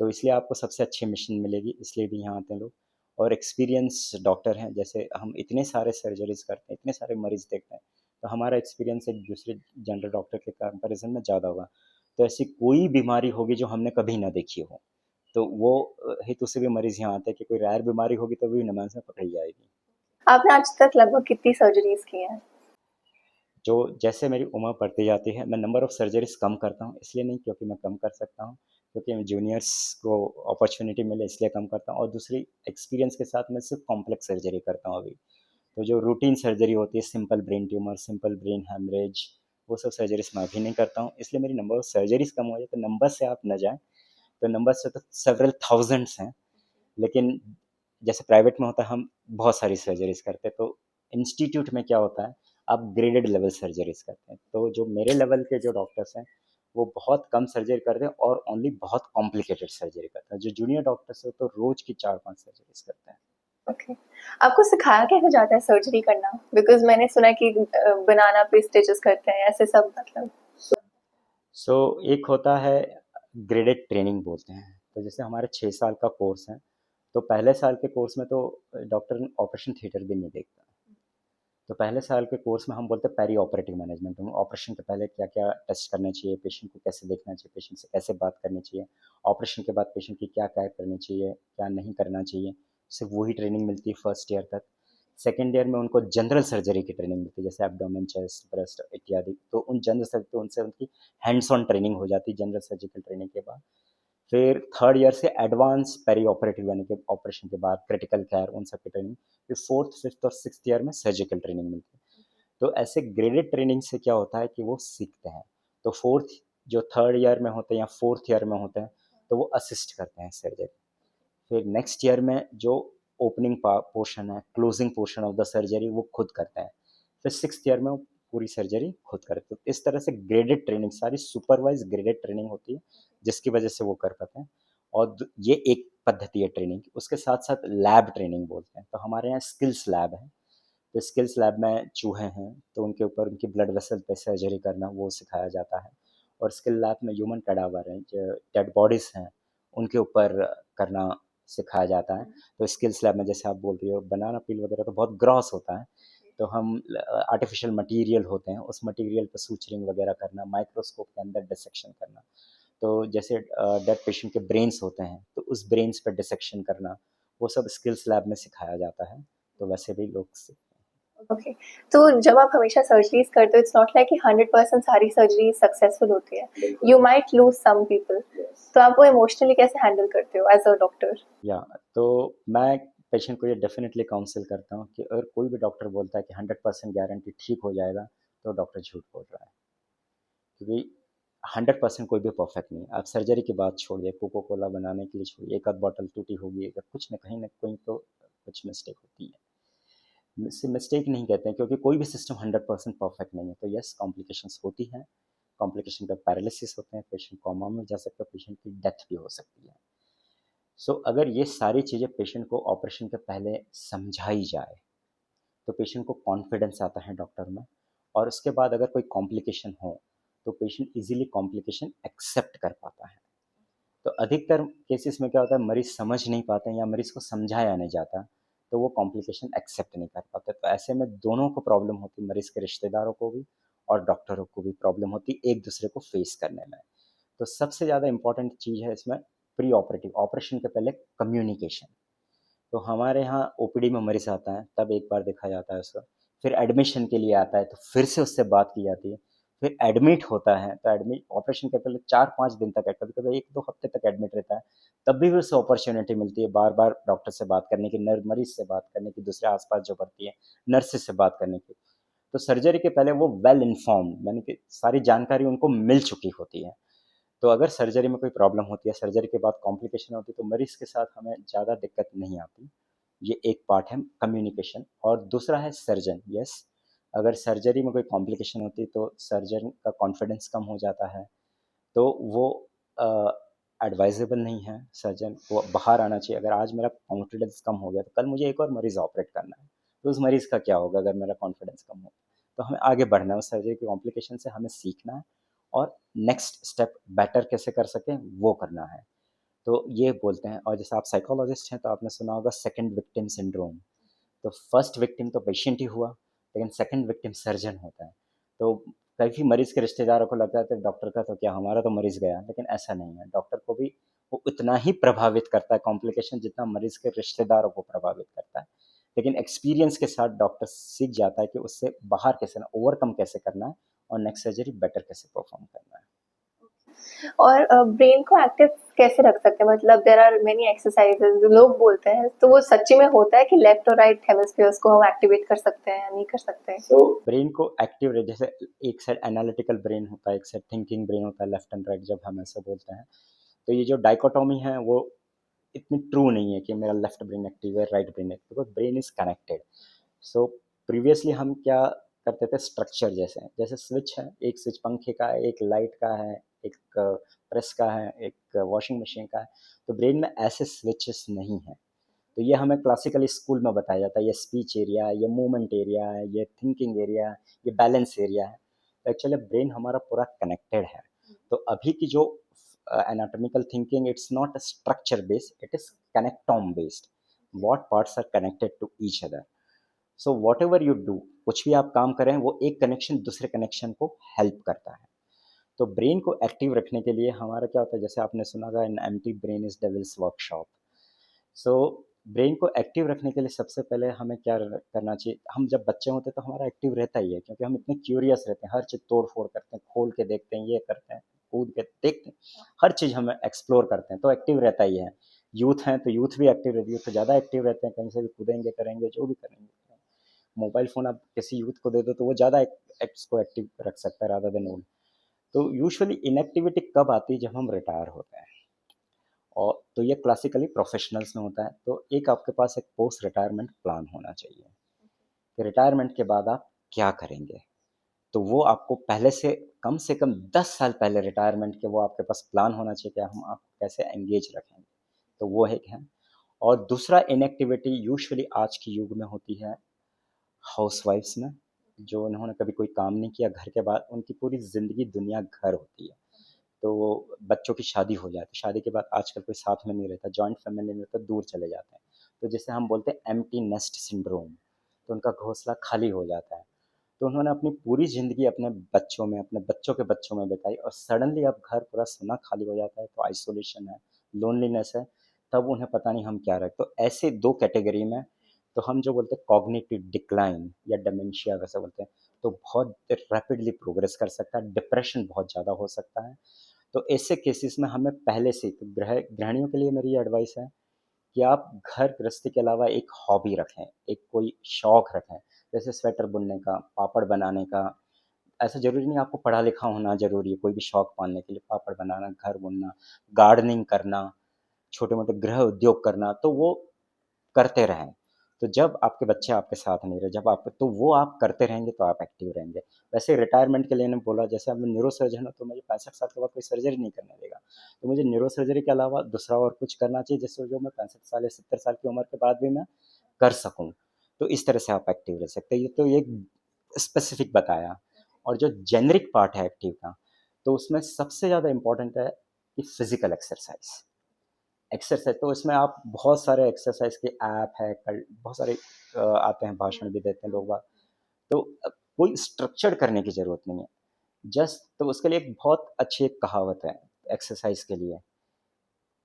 तो इसलिए आपको सबसे अच्छी मशीन मिलेगी, इसलिए भी यहाँ आते हैं लोग। और एक्सपीरियंस डॉक्टर हैं। जैसे हम इतने सारे सर्जरीज करते हैं, इतने सारे मरीज देखते हैं, तो हमारा एक्सपीरियंस एक दूसरे जनरल डॉक्टर के कंपैरिजन में ज़्यादा होगा। तो ऐसी कोई बीमारी होगी जो हमने कभी ना देखी हो, तो वो हेतु से भी मरीज यहाँ आते हैं कि कोई रेयर बीमारी होगी तो भी नमाज में पकड़ी जाएगी। आपने आज तक लगभग कितनी सर्जरीज की हैं? जो जैसे मेरी उम्र बढ़ती जाती है, मैं नंबर ऑफ सर्जरीज कम करता हूँ, इसलिए नहीं क्योंकि मैं कम कर सकता हूँ, क्योंकि जूनियर्स को अपॉर्चुनिटी मिले इसलिए कम करता हूँ। और दूसरी, एक्सपीरियंस के साथ मैं सिर्फ कॉम्प्लेक्स सर्जरी करता हूँ अभी। तो जो रूटीन सर्जरी होती है, simple brain tumour, simple brain haemorrhage, वो सब सर्जरीज मैं अभी नहीं करता हूँ, इसलिए मेरी नंबर ऑफ सर्जरीज कम हो जाए। तो नंबर से आप न जाएं, तो नंबर से तो सेवरल थाउजेंड्स हैं, लेकिन जैसे प्राइवेट में होता है हम बहुत सारी सर्जरीज करते हैं। तो इंस्टीट्यूट में क्या होता है, आप ग्रेडेड लेवल सर्जरीज करते हैं। तो जो मेरे लेवल के जो डॉक्टर्स हैं, वो बहुत कम सर्जरी करते हैं और ओनली बहुत कॉम्प्लिकेटेड सर्जरी करते हैं। जो जूनियर डॉक्टर्स हैं तो रोज की 4-5 सर्जरीज करते हैं। ओके। आपको सिखाया कैसे जाता है सर्जरी करना? बिकॉज मैंने सुना है कि बनाना पे स्टिचेस करते हैं, ऐसे सब मतलब। सो एक होता है ग्रेडेड ट्रेनिंग बोलते हैं। तो जैसे हमारे 6 साल का कोर्स है, तो पहले साल के कोर्स में तो डॉक्टर ऑपरेशन थिएटर भी नहीं देखता। तो पहले साल के कोर्स में हम बोलते हैं पेरी ऑपरेटिव मैनेजमेंट। हम ऑपरेशन के पहले क्या क्या टेस्ट करने चाहिए, पेशेंट को कैसे देखना चाहिए, पेशेंट से कैसे बात करनी चाहिए, ऑपरेशन के बाद पेशेंट की क्या केयर करनी चाहिए, क्या नहीं करना चाहिए, सिर्फ वही ट्रेनिंग मिलती है फर्स्ट ईयर तक। सेकेंड ईयर में उनको जनरल सर्जरी की ट्रेनिंग मिलती है, जैसे एब्डोमेन, चेस्ट, ब्रेस्ट इत्यादि। तो उन जनरल सर्जरी, तो उनसे उनकी हैंड्स ऑन ट्रेनिंग हो जाती है जनरल सर्जिकल ट्रेनिंग के बाद। फिर थर्ड ईयर से एडवांस पेरी ऑपरेटिव, यानी कि ऑपरेशन के बाद क्रिटिकल केयर, उन सब की ट्रेनिंग। फिर फोर्थ, फिफ्थ और सिक्स्थ ईयर में सर्जिकल ट्रेनिंग मिलती है। तो ऐसे ग्रेडेड ट्रेनिंग से क्या होता है कि वो सीखते हैं। तो फोर्थ, जो थर्ड ईयर में होते हैं या फोर्थ ईयर में होते हैं, तो वो असिस्ट करते हैं सर्जरी। फिर नेक्स्ट ईयर में जो ओपनिंग पोर्शन है, closing portion of the surgery, वो खुद करते हैं। फिर सिक्स्थ ईयर में वो पूरी सर्जरी खुद करते हैं। तो इस तरह से ग्रेडेड ट्रेनिंग, सारी सुपरवाइज ग्रेडेड ट्रेनिंग होती है, जिसकी वजह से वो कर पाते हैं। और ये एक पद्धति है ट्रेनिंग की। उसके साथ साथ लैब ट्रेनिंग बोलते हैं। तो हमारे यहाँ स्किल्स लैब है। तो स्किल्स लैब में चूहे हैं, तो उनके ऊपर उनकी ब्लड वेसल पे सर्जरी करना वो सिखाया जाता है। और स्किल लैब में ह्यूमन कैडावर हैं, जो डेड बॉडीज़ हैं, उनके ऊपर करना सिखाया जाता है। तो स्किल्स लैब में जैसे आप बोल रही हो बनाना पील वगैरह, तो बहुत ग्रॉस होता है। तो हम आर्टिफिशियल मटेरियल होते हैं, उस मटेरियल पर सूचरिंग वगैरह करना, माइक्रोस्कोप के अंदर डिसेक्शन करना। तो जैसे डेड पेशेंट के ब्रेन्स होते हैं, तो उस ब्रेन्स पर डिसेक्शन करना, वो सब स्किल्स लैब में सिखाया जाता है। तो वैसे भी लोग ओके। तो जब आप हमेशा सर्जरीज करते हो, इट्स नॉट लाइक कि 100% सारी सर्जरी सक्सेसफुल होती है। You might lose some people. तो आप वो इमोशनली कैसे हैंडल करते हो एज अ डॉक्टर? या तो मैं पेशेंट को ये डेफिनेटली काउंसिल करता हूँ कि अगर कोई भी डॉक्टर बोलता है कि 100% गारंटी ठीक हो जाएगा, तो डॉक्टर झूठ बोल रहा है। क्योंकि 100% कोई भी परफेक्ट नहीं है। आप सर्जरी की बात छोड़िए, कोको कोला बनाने के लिए छोड़िए, एक आध बॉटल टूटी होगी, अगर कुछ न कहीं तो कुछ मिस्टेक होती है। इसे मिस्टेक नहीं कहते हैं, क्योंकि कोई भी सिस्टम 100% परफेक्ट नहीं है। तो यस, कॉम्प्लिकेशंस होती हैं। कॉम्प्लिकेशन पे पैरालिसिस होते हैं, पेशेंट कोमा में जा सकता है, पेशेंट की डेथ भी हो सकती है। सो अगर ये सारी चीज़ें पेशेंट को ऑपरेशन के पहले समझाई जाए, तो पेशेंट को कॉन्फिडेंस आता है डॉक्टर में। और उसके बाद अगर कोई कॉम्प्लिकेशन हो, तो पेशेंट इजीली कॉम्प्लिकेशन एक्सेप्ट कर पाता है। तो अधिकतर केसेस में क्या होता है, मरीज समझ नहीं पाते हैं या मरीज को समझाया नहीं जाता, तो वो कॉम्प्लिकेशन एक्सेप्ट नहीं कर पाते। तो ऐसे में दोनों को प्रॉब्लम होती, मरीज के रिश्तेदारों को भी और डॉक्टरों को भी प्रॉब्लम होती एक दूसरे को फेस करने में। तो सबसे ज़्यादा इंपॉर्टेंट चीज़ है इसमें प्री ऑपरेटिव, ऑपरेशन के पहले कम्युनिकेशन। तो हमारे यहाँ ओपीडी में मरीज आता है, तब एक बार देखा जाता है उसको। फिर एडमिशन के लिए आता है, तो फिर से उससे बात की जाती है। फिर एडमिट होता है, तो एडमिट ऑपरेशन के पहले 4-5 दिन तक, कभी कभी 1-2 हफ्ते तक एडमिट रहता है। तब भी उसे अपॉर्चुनिटी मिलती है बार बार डॉक्टर से बात करने की, मरीज से बात करने की, दूसरे आसपास जो पड़ती है नर्सेस से बात करने की। तो सर्जरी के पहले वो वेल इन्फॉर्म्ड, यानी कि सारी जानकारी उनको मिल चुकी होती है। तो अगर सर्जरी में कोई प्रॉब्लम होती है, सर्जरी के बाद कॉम्प्लिकेशन होती है, तो मरीज के साथ हमें ज़्यादा दिक्कत नहीं आती। ये एक पार्ट है कम्युनिकेशन। और दूसरा है सर्जन। यस, अगर सर्जरी में कोई कॉम्प्लिकेशन होती है, तो सर्जन का कॉन्फिडेंस कम हो जाता है, तो वो एडवाइजेबल नहीं है। सर्जन को बाहर आना चाहिए। अगर आज मेरा कॉन्फिडेंस कम हो गया, तो कल मुझे एक और मरीज़ ऑपरेट करना है, तो उस मरीज़ का क्या होगा अगर मेरा कॉन्फिडेंस कम हो। तो हमें आगे बढ़ना है, उस सर्जरी की कॉम्प्लिकेशन से हमें सीखना है और नेक्स्ट स्टेप बेटर कैसे कर सकें वो करना है। तो ये बोलते हैं। और जैसे आप साइकोलॉजिस्ट हैं तो आपने सुना होगा सेकंड विक्टिम सिंड्रोम। तो फर्स्ट विक्टिम तो पेशेंट ही हुआ, लेकिन सेकंड विक्टिम सर्जन होता है। तो काफ़ी मरीज के रिश्तेदारों को लगता है तो डॉक्टर का तो क्या, हमारा तो मरीज गया, लेकिन ऐसा नहीं है। डॉक्टर को भी वो उतना ही प्रभावित करता है कॉम्प्लिकेशन जितना मरीज के रिश्तेदारों को प्रभावित करता है। लेकिन एक्सपीरियंस के साथ डॉक्टर सीख जाता है कि उससे बाहर कैसे ना, ओवरकम कैसे करना है और नेक्स्ट सर्जरी बेटर कैसे परफॉर्म करना है। और ब्रेन को एक्टिव कैसे रख सकते हैं? मतलब देयर आर मेनी एक्सरसाइजेज लोग बोलते हैं, तो वो सच्ची में होता है कि लेफ्ट और राइट हेमिस्फीयर्स को हम एक्टिवेट कर सकते हैं या नहीं कर सकते हैं? तो ब्रेन को एक्टिव रहे, जैसे एक साइड एनालिटिकल ब्रेन होता है, एक साइड थिंकिंग ब्रेन होता है, लेफ्ट एंड राइट जब हम ऐसे बोलते हैं। तो ये जो डाइकोटोमी है वो इतनी ट्रू नहीं है कि मेरा लेफ्ट ब्रेन एक्टिव है right brain active, because brain is connected. So previously हम क्या करते थे, स्ट्रक्चर जैसे जैसे स्विच है, एक स्विच पंखे का है, एक लाइट का है, एक प्रेस का है, एक वॉशिंग मशीन का है। तो ब्रेन में ऐसे स्विचेस नहीं है। तो ये हमें क्लासिकली स्कूल में बताया जाता है, ये स्पीच एरिया है, ये मूवमेंट एरिया है, ये थिंकिंग एरिया है, ये बैलेंस एरिया है। तो एक्चुअली ब्रेन हमारा पूरा कनेक्टेड है। तो अभी की जो anatomical thinking, it's not structure based, it is connectome based. What parts are connected to each other. So whatever you do, कुछ भी आप काम करें, वो एक कनेक्शन दूसरे कनेक्शन को हेल्प करता है। तो ब्रेन को एक्टिव रखने के लिए हमारा क्या होता है, जैसे आपने सुना था, an empty brain is devils workshop. So brain को एक्टिव रखने के लिए सबसे पहले हमें क्या करना चाहिए, हम जब बच्चे होते हैं तो हमारा एक्टिव रहता ही है, क्योंकि हम इतने क्यूरियस रहते हैं, हर चीज़ तोड़ फोड़ करते हैं, खोल के देखते हैं, ये करते हैं, कूद के देखते हैं, हर चीज़ हम एक्सप्लोर करते हैं, तो एक्टिव रहता ही है। यूथ हैं तो यूथ भी एक्टिव रहती है, तो ज़्यादा एक्टिव रहते हैं, कहीं से भी कूदेंगे, करेंगे, जो भी करेंगे। मोबाइल फ़ोन आप किसी यूथ को दे दो तो वो ज़्यादा को एक्टिव रख सकता है रादर देन ओल्ड। तो यूजुअली इनएक्टिविटी कब आती है, जब हम रिटायर होते हैं। और तो ये क्लासिकली प्रोफेशनल्स में होता है। तो एक आपके पास एक पोस्ट रिटायरमेंट प्लान होना चाहिए कि रिटायरमेंट के बाद आप क्या करेंगे। तो वो आपको पहले से कम 10 साल पहले रिटायरमेंट के वो आपके पास प्लान होना चाहिए कि हम आपको कैसे एंगेज रखेंगे। तो वो एक है। और दूसरा इनएक्टिविटी यूजुअली आज की युग में होती है हाउसवाइफ्स में, जो उन्होंने कभी कोई काम नहीं किया घर के बाद, उनकी पूरी ज़िंदगी दुनिया घर होती है। तो वो बच्चों की शादी हो जाती है, शादी के बाद आजकल कोई साथ में नहीं रहता, जॉइंट फैमिली में रहता, दूर चले जाते हैं। तो जैसे हम बोलते हैं एम्प्टी नेस्ट सिंड्रोम, तो उनका घोंसला खाली हो जाता है। तो उन्होंने अपनी पूरी ज़िंदगी अपने बच्चों में, अपने बच्चों के बच्चों में बिताई, और सडनली अब घर पूरा सुना खाली हो जाता है, तो आइसोलेशन है, लोनलीनेस है, तब उन्हें पता नहीं हम क्या रहे। तो ऐसे दो कैटेगरी में, तो हम जो बोलते हैं कॉग्निटिव डिक्लाइन या डिमेंशिया वैसे बोलते हैं, तो बहुत रैपिडली प्रोग्रेस कर सकता है, डिप्रेशन बहुत ज़्यादा हो सकता है। तो ऐसे केसेस में हमें पहले से, तो गृहिणियों के लिए मेरी ये एडवाइस है कि आप घर गृहस्थी के अलावा एक हॉबी रखें, एक कोई शौक रखें, जैसे स्वेटर बुनने का, पापड़ बनाने का। ऐसा ज़रूरी नहीं आपको पढ़ा लिखा होना ज़रूरी है, कोई भी शौक पालने के लिए, पापड़ बनाना, घर बुनना, गार्डनिंग करना, छोटे मोटे गृह उद्योग करना, तो वो करते रहें। तो जब आपके बच्चे आपके साथ नहीं रहे, जब आप, तो वो आप करते रहेंगे तो आप एक्टिव रहेंगे। वैसे रिटायरमेंट के लिए ने बोला, जैसे अब मैं न्यूरो सर्जन हूँ तो मुझे 65 साल के बाद कोई सर्जरी नहीं करने देगा। तो मुझे न्यूरो सर्जरी के अलावा दूसरा और कुछ करना चाहिए, जिससे जो मैं 65 साल या 70 साल की उम्र के बाद भी मैं कर सकूँ। तो इस तरह से आप एक्टिव रह सकते हैं। ये तो एक स्पेसिफिक बताया। और जो जेनरिक पार्ट है एक्टिव का, तो उसमें सबसे ज़्यादा इम्पोर्टेंट है कि फिजिकल एक्सरसाइज। एक्सरसाइज तो इसमें आप बहुत सारे एक्सरसाइज के ऐप है, बहुत सारे आते हैं, भाषण भी देते हैं लोग बाग। तो कोई स्ट्रक्चर करने की ज़रूरत नहीं है, जस्ट तो उसके लिए एक बहुत अच्छी एक कहावत है एक्सरसाइज के लिए,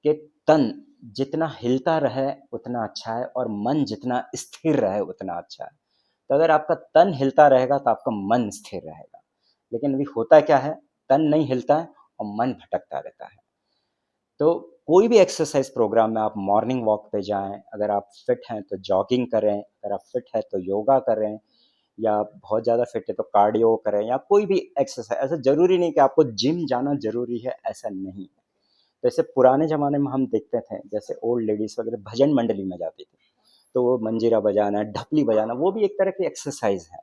कि तन जितना हिलता रहे उतना अच्छा है, और मन जितना स्थिर रहे उतना अच्छा है। तो अगर आपका तन हिलता रहेगा तो आपका मन स्थिर रहेगा। लेकिन अभी होता क्या है, तन नहीं हिलता है और मन भटकता रहता है। तो कोई भी एक्सरसाइज प्रोग्राम में आप मॉर्निंग वॉक पे जाएं, अगर आप फिट हैं तो जॉगिंग करें, अगर आप फिट हैं तो योगा करें, या बहुत ज़्यादा फिट है तो कार्डियो करें, या कोई भी एक्सरसाइज। ऐसा ज़रूरी नहीं कि आपको जिम जाना ज़रूरी है, ऐसा नहीं है। जैसे पुराने ज़माने में हम देखते थे, जैसे ओल्ड लेडीज़ वगैरह भजन मंडली में जाती थी, तो वो मंजीरा बजाना, ढपली बजाना, वो भी एक तरह की एक्सरसाइज है।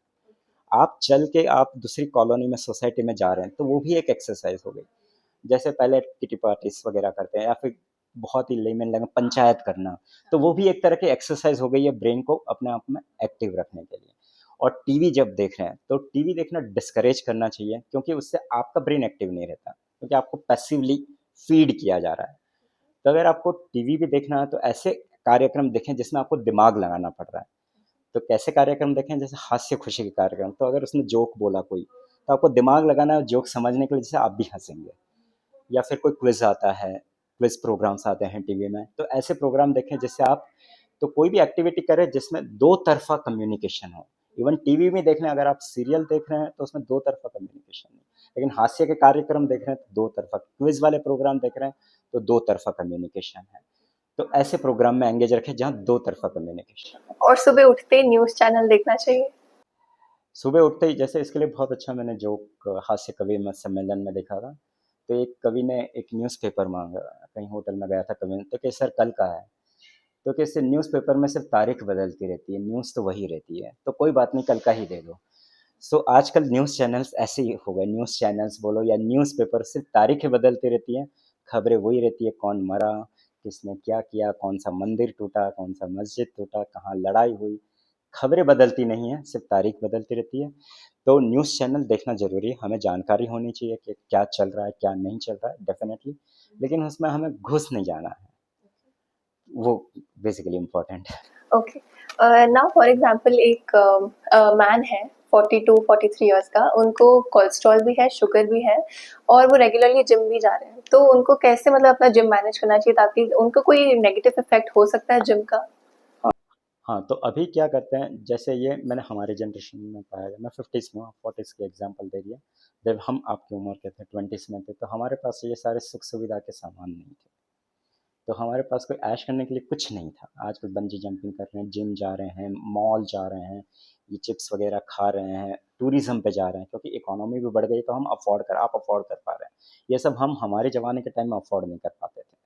आप चल के आप दूसरी कॉलोनी में, सोसाइटी में जा रहे हैं, तो वो भी एक एक्सरसाइज हो गई। जैसे पहले किटी पार्टीज वगैरह करते हैं, या फिर बहुत ही लेमन लगे पंचायत करना, तो वो भी एक तरह की एक्सरसाइज हो गई है ब्रेन को अपने आप में एक्टिव रखने के लिए। और टीवी जब देख रहे हैं तो टीवी देखना डिस्करेज करना चाहिए, क्योंकि उससे आपका ब्रेन एक्टिव नहीं रहता, क्योंकि आपको पैसिवली फीड किया जा रहा है। तो अगर आपको टीवी भी देखना है तो ऐसे कार्यक्रम देखें जिसमें आपको दिमाग लगाना पड़ रहा है। तो कैसे कार्यक्रम देखें? जैसे हास्य खुशी के कार्यक्रम, तो अगर उसने जोक बोला कोई, तो आपको दिमाग लगाना है जोक समझने के लिए, जिससे आप भी हँसेंगे। या फिर कोई क्विज़ आता है, क्विज़ प्रोग्राम्स आते हैं टीवी में, तो ऐसे प्रोग्राम देखें जिससे आप तो कोई भी एक्टिविटी करें जिसमें दो तरफ़ा कम्युनिकेशन हो। इवन टीवी में देख लें, अगर आप सीरियल देख रहे हैं तो उसमें दो तरफ़ा कम्युनिकेशन नहीं, लेकिन हास्य के कार्यक्रम देख रहे हैं तो दो तरफ़ा, क्विज़ वाले प्रोग्राम देख रहे हैं तो दो तरफ़ा कम्युनिकेशन है। तो ऐसे प्रोग्राम में एंगेज रखें जहाँ दो तरफ़ा कम्युनिकेशन। और सुबह उठते ही न्यूज़ चैनल देखना चाहिए? सुबह उठते ही, जैसे इसके लिए बहुत अच्छा मैंने जोक हास्य कवि में सम्मेलन में देखा था। तो एक कवि ने एक न्यूज़पेपर मांगा, कहीं होटल में गया था कवि ने, तो कि सर कल का है, तो कि इससे न्यूज़पेपर में सिर्फ तारीख बदलती रहती है, न्यूज़ तो वही रहती है, तो कोई बात नहीं कल का ही दे दो। सो आजकल न्यूज़ चैनल्स ऐसे ही हो गए, न्यूज़ चैनल्स बोलो या न्यूज़पेपर, सिर्फ तारीखें बदलती रहती हैं, खबरें वही रहती है, कौन मरा, किसने क्या किया, कौन सा मंदिर टूटा, कौन सा मस्जिद टूटा, कहाँ लड़ाई हुई, खबरें बदलती नहीं हैं, सिर्फ तारीख बदलती रहती है। तो न्यूज़ चैनल देखना ज़रूरी है, हमें जानकारी होनी चाहिए कि क्या चल रहा है, क्या नहीं चल रहा है, डेफ़िनेटली, लेकिन उसमें हमें घुस नहीं जाना है, वो बेसिकली इम्पोर्टेंट है। ओके। नाउ फॉर एग्जांपल एक मैन है 42-43 इयर्स का, उनको कोलेस्ट्रॉल भी है, शुगर भी है और वो रेगुलरली जिम भी जा रहे हैं, तो उनको कैसे मतलब अपना जिम मैनेज करना चाहिए ताकि उनको कोई नेगेटिव इफेक्ट हो सकता है जिम का? हाँ, तो अभी क्या करते हैं, जैसे ये मैंने हमारे जनरेशन में पाया है, मैं 50s में हूँ, 40s की एग्जांपल दे दिया। जब हम आपकी उम्र के थे, 20s में थे, तो हमारे पास ये सारे सुख सुविधा के सामान नहीं थे। तो हमारे पास कोई ऐश करने के लिए कुछ नहीं था। आजकल बंजी जंपिंग कर रहे हैं, जिम जा रहे हैं, मॉल जा रहे हैं, ये चिप्स वगैरह खा रहे हैं, टूरिज्म पे जा रहे हैं, क्योंकि इकोनॉमी भी बढ़ गई तो हम आप अफोर्ड कर पा रहे हैं। ये सब हम हमारे ज़माने के टाइम में अफोर्ड नहीं कर पाते थे।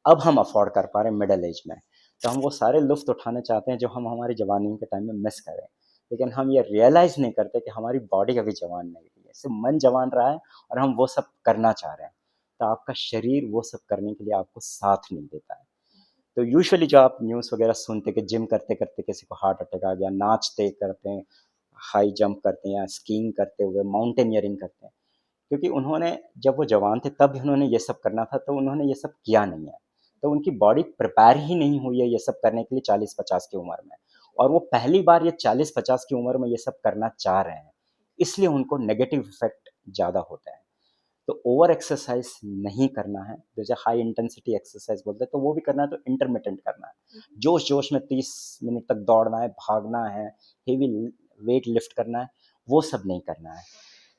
अब हम अफोर्ड कर पा रहे हैं मिडिल एज में, तो हम वो सारे लुफ्त उठाना चाहते हैं जो हम हमारी जवानी के टाइम में मिस करें। लेकिन हम ये रियलाइज़ नहीं करते कि हमारी बॉडी अभी जवान नहीं हुई है, सिर्फ मन जवान रहा है और हम वो सब करना चाह रहे हैं। तो आपका शरीर वो सब करने के लिए आपको साथ नहीं देता है। तो यूजुअली जो आप न्यूज़ वगैरह सुनते कि जिम करते करते किसी को हार्ट अटैक आ गया, नाचते करते हैं, हाई जंप करते हैं या स्कीइंग करते हुए माउंटेनियरिंग करते हैं, क्योंकि उन्होंने जब वो जवान थे तब भी उन्होंने ये सब करना था, तो उन्होंने ये सब किया नहीं है। तो उनकी बॉडी प्रिपेयर ही नहीं हुई है ये सब करने के लिए 40-50 की उम्र में, और वो पहली बार ये 40-50 की उम्र में ये सब करना चाह रहे हैं, इसलिए उनको नेगेटिव इफेक्ट ज़्यादा होते हैं। तो ओवर एक्सरसाइज नहीं करना है, जैसे हाई इंटेंसिटी एक्सरसाइज बोलते हैं, तो वो भी करना है तो इंटरमिटेंट करना है। जोश जोश में 30 मिनट तक दौड़ना है, भागना है, हेवी वेट लिफ्ट करना है, वो सब नहीं करना है।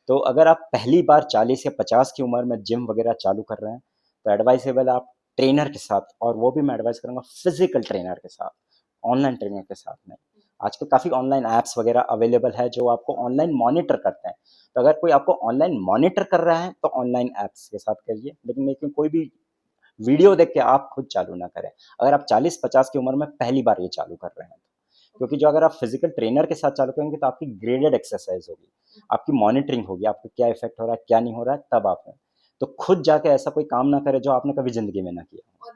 तो अगर आप पहली बार 40 या 50 की उम्र में जिम वगैरह चालू कर रहे हैं, तो एडवाइसेबल आप ट्रेनर के साथ, और वो भी मैं एडवाइस करूँगा फिजिकल ट्रेनर के साथ, ऑनलाइन ट्रेनर के साथ नहीं। आजकल काफ़ी ऑनलाइन ऐप्स वगैरह अवेलेबल है जो आपको ऑनलाइन मॉनिटर करते हैं। तो अगर कोई आपको ऑनलाइन मॉनिटर कर रहा है तो ऑनलाइन ऐप्स के साथ करिए, लेकिन कोई भी वीडियो देख के आप खुद चालू ना करें, अगर आप 40-50 की उम्र में पहली बार ये चालू कर रहे हैं। क्योंकि जो अगर आप फिजिकल ट्रेनर के साथ चालू करेंगे तो आपकी ग्रेडेड एक्सरसाइज होगी, आपकी मॉनिटरिंग होगी, आपको क्या इफेक्ट हो रहा है, क्या नहीं हो रहा है, तब आप तो खुद जाके ऐसा कोई काम ना करें जो आपने कभी ज़िंदगी में ना किया हो।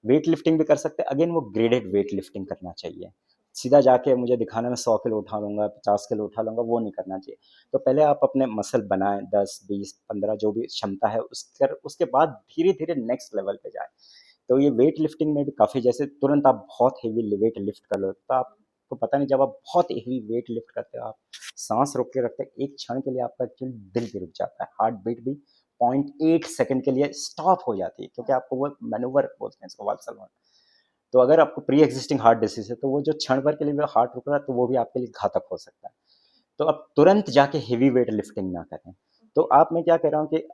वेट लिफ्टिंग भी कर सकते हैं, अगेन वो ग्रेडेड वेट लिफ्टिंग करना चाहिए। सीधा जाके मुझे दिखाना मैं 100 किलो उठा लूँगा, 50 किलो उठा लूँगा, वो नहीं करना चाहिए। तो पहले आप अपने मसल बनाएँ, 10, 20, 15 जो भी क्षमता है उसके बाद धीरे-धीरे नेक्स्ट लेवल पे जाएँ। तो ये वेट लिफ्टिंग में भी काफ़ी, जैसे तुरंत आप बहुत हेवी वेट लिफ्ट कर लो, तो आपको पता नहीं, जब आप बहुत हेवी वेट लिफ्ट करते हो, आप साँस रोक के रखते हैं, एक क्षण के लिए आपका एक्चुअली दिल भी रुक जाता है, हार्ट बीट भी 0.8 सेकंड के लिए स्टॉप हो जाती है, क्योंकि आपको वो मैनूवर बोलते हैं इसको, वाल्सलमान। तो अगर आपको प्री एक्जिस्टिंग हार्ट डिसीज़ है, तो वो जो क्षण भर के लिए वो हार्ट रुक रहा है, तो वो भी आपके लिए घातक हो सकता है। तो आप तुरंत जाके हेवी वेट लिफ्टिंग ना करें। तो आप, मैं क्या कह रहा हूँ कि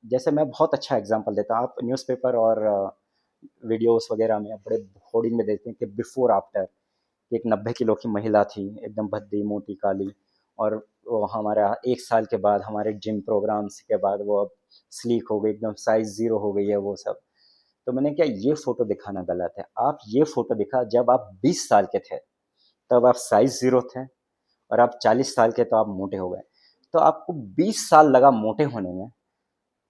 जैसे मैं बहुत अच्छा एग्जांपल देता हूँ, आप न्यूज़पेपर और वीडियोस वगैरह में बड़े होर्डिंग में देखते हैं कि बिफोर आफ्टर, एक 90 किलो की महिला थी, एकदम भद्दी मोटी काली, और वो हमारा 1 साल के बाद हमारे जिम प्रोग्राम्स के बाद वो अब स्लीक हो गई, एकदम साइज 0 हो गई है वो सब। तो मैंने क्या, ये फोटो दिखाना गलत है। आप ये फोटो दिखा जब आप 20 साल के थे, तब आप साइज 0 थे, और आप 40 साल के तो आप मोटे हो गए। तो आपको 20 साल लगा मोटे होने में,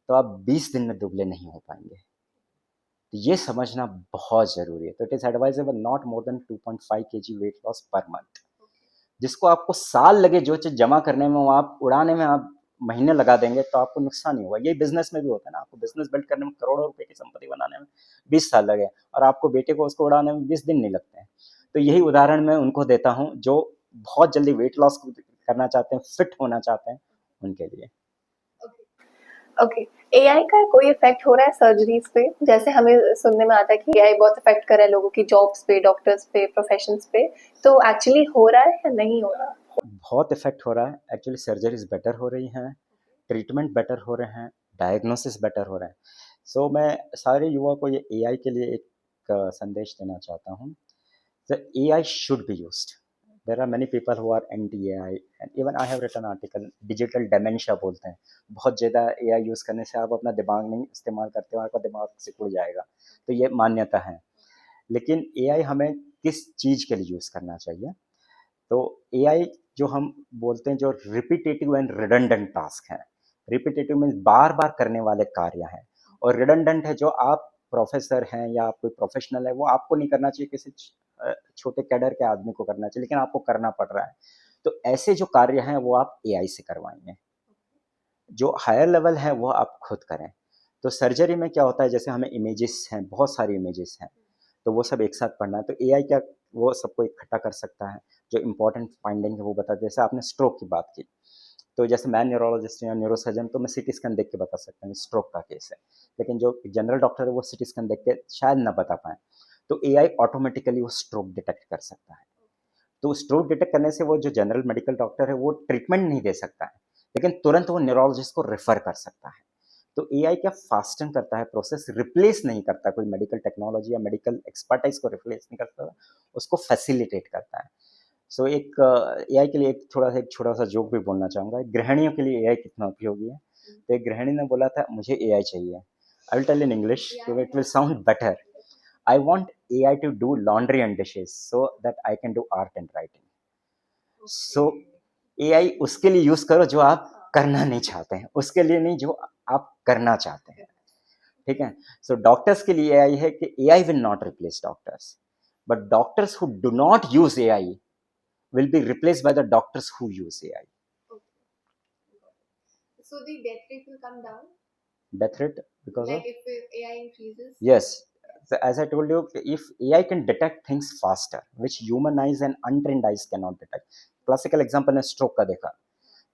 तो आप 20 दिन में दुबले नहीं हो पाएंगे। तो ये समझना बहुत ज़रूरी है। तो it is advisable not more than 2.5 KG weight loss per month. जिसको आपको साल लगे जो चीज़ जमा करने में, वो आप उड़ाने में आप महीने लगा देंगे तो आपको नुकसान ही होगा। यही बिजनेस में भी होता है ना, आपको बिजनेस बिल्ड करने में करोड़ों रुपए की संपत्ति बनाने में 20 साल लगे और आपको बेटे को उसको उड़ाने में 20 दिन नहीं लगते हैं। तो यही उदाहरण मैं उनको देता हूँ जो बहुत जल्दी वेट लॉस करना चाहते हैं, फिट होना चाहते हैं, उनके लिए। ओके, एआई का कोई इफेक्ट हो रहा है सर्जरीज पे? जैसे हमें सुनने में आता है कि एआई बहुत इफेक्ट कर रहा है लोगों की जॉब्स पे, डॉक्टर्स पे, प्रोफेशंस पे, तो एक्चुअली हो रहा है या नहीं हो रहा? बहुत इफेक्ट हो रहा है। एक्चुअली सर्जरीज बेटर हो रही हैं, ट्रीटमेंट बेटर हो रहे हैं, डायग्नोसिस बेटर हो रहे हैं। सो मैं सारे युवा को ये एआई के लिए एक संदेश देना चाहता हूँ। The AI should be used. There are many people who are anti-AI, and even I have written article, digital dementia बोलते हैं। बहुत ज़्यादा AI यूज़ करने से आप अपना दिमाग नहीं इस्तेमाल करते हो, आपका दिमाग सिकुड़ जाएगा। तो ये मान्यता है। लेकिन AI हमें किस चीज़ के लिए यूज़ करना चाहिए? तो AI जो हम बोलते हैं, जो रिपीटेटिव एंड रिडंडेंट टास्क हैं। रिपीटेटिव मीन्स बार बार करने वाले कार्य हैं, और रिडंडेंट है जो आप प्रोफेसर हैं या आप कोई प्रोफेशनल है, वो आपको नहीं करना चाहिए, किसी छोटे कैडर के आदमी को करना चाहिए, लेकिन आपको करना पड़ रहा है। तो ऐसे जो कार्य हैं वो आप AI से करवाएंगे। जो हायर लेवल है वो आप खुद करें। तो सर्जरी में क्या होता है, जैसे हमें इमेजेस हैं, बहुत सारी इमेजेस हैं, तो वो सब एक साथ पढ़ना है, तो AI क्या वो सबको इकट्ठा कर सकता है, जो इंपॉर्टेंट फाइंडिंग है वो बता। जैसे आपने स्ट्रोक की बात की, तो जैसे मैं न्यूरोलॉजिस्ट या न्यूरोसर्जन, तो मैं सीटी स्कैन देख के बता सकता हूँ स्ट्रोक का केस है, लेकिन जो जनरल डॉक्टर है वो सीटी स्कैन देख के शायद ना बता पाए। तो AI ऑटोमेटिकली वो स्ट्रोक डिटेक्ट कर सकता है। तो स्ट्रोक डिटेक्ट करने से वो जो जनरल मेडिकल डॉक्टर है वो ट्रीटमेंट नहीं दे सकता है, लेकिन तुरंत वो न्यूरोलॉजिस्ट को रेफर कर सकता है। तो AI क्या फास्टन करता है प्रोसेस, रिप्लेस नहीं करता, कोई मेडिकल टेक्नोलॉजी या मेडिकल एक्सपर्टाइज को रिप्लेस नहीं करता, उसको फैसिलिटेट करता है। सो एक AI के लिए एक छोटा सा जोक भी बोलना चाहूँगा। गृहिणियों के लिए AI कितना उपयोगी है। तो एक गृहिणी ने बोला था मुझे AI चाहिए। I will tell in English, it will sound better. I want AI to do laundry and dishes so that I can do art and writing. So AI उसके लिए यूज करो जो आप करना नहीं चाहते हैं, उसके लिए नहीं जो आप करना चाहते हैं। ठीक है। सो डॉक्टर्स के लिए AI है कि AI will not replace doctors, but doctors who do not use AI will be replaced by the doctors who use AI. So the death rate will come down, Death rate because like of, if AI increases. yes. So as I told you, if AI can detect things faster, which human eyes and untrained eyes cannot detect. Classical example ने stroke का देखा।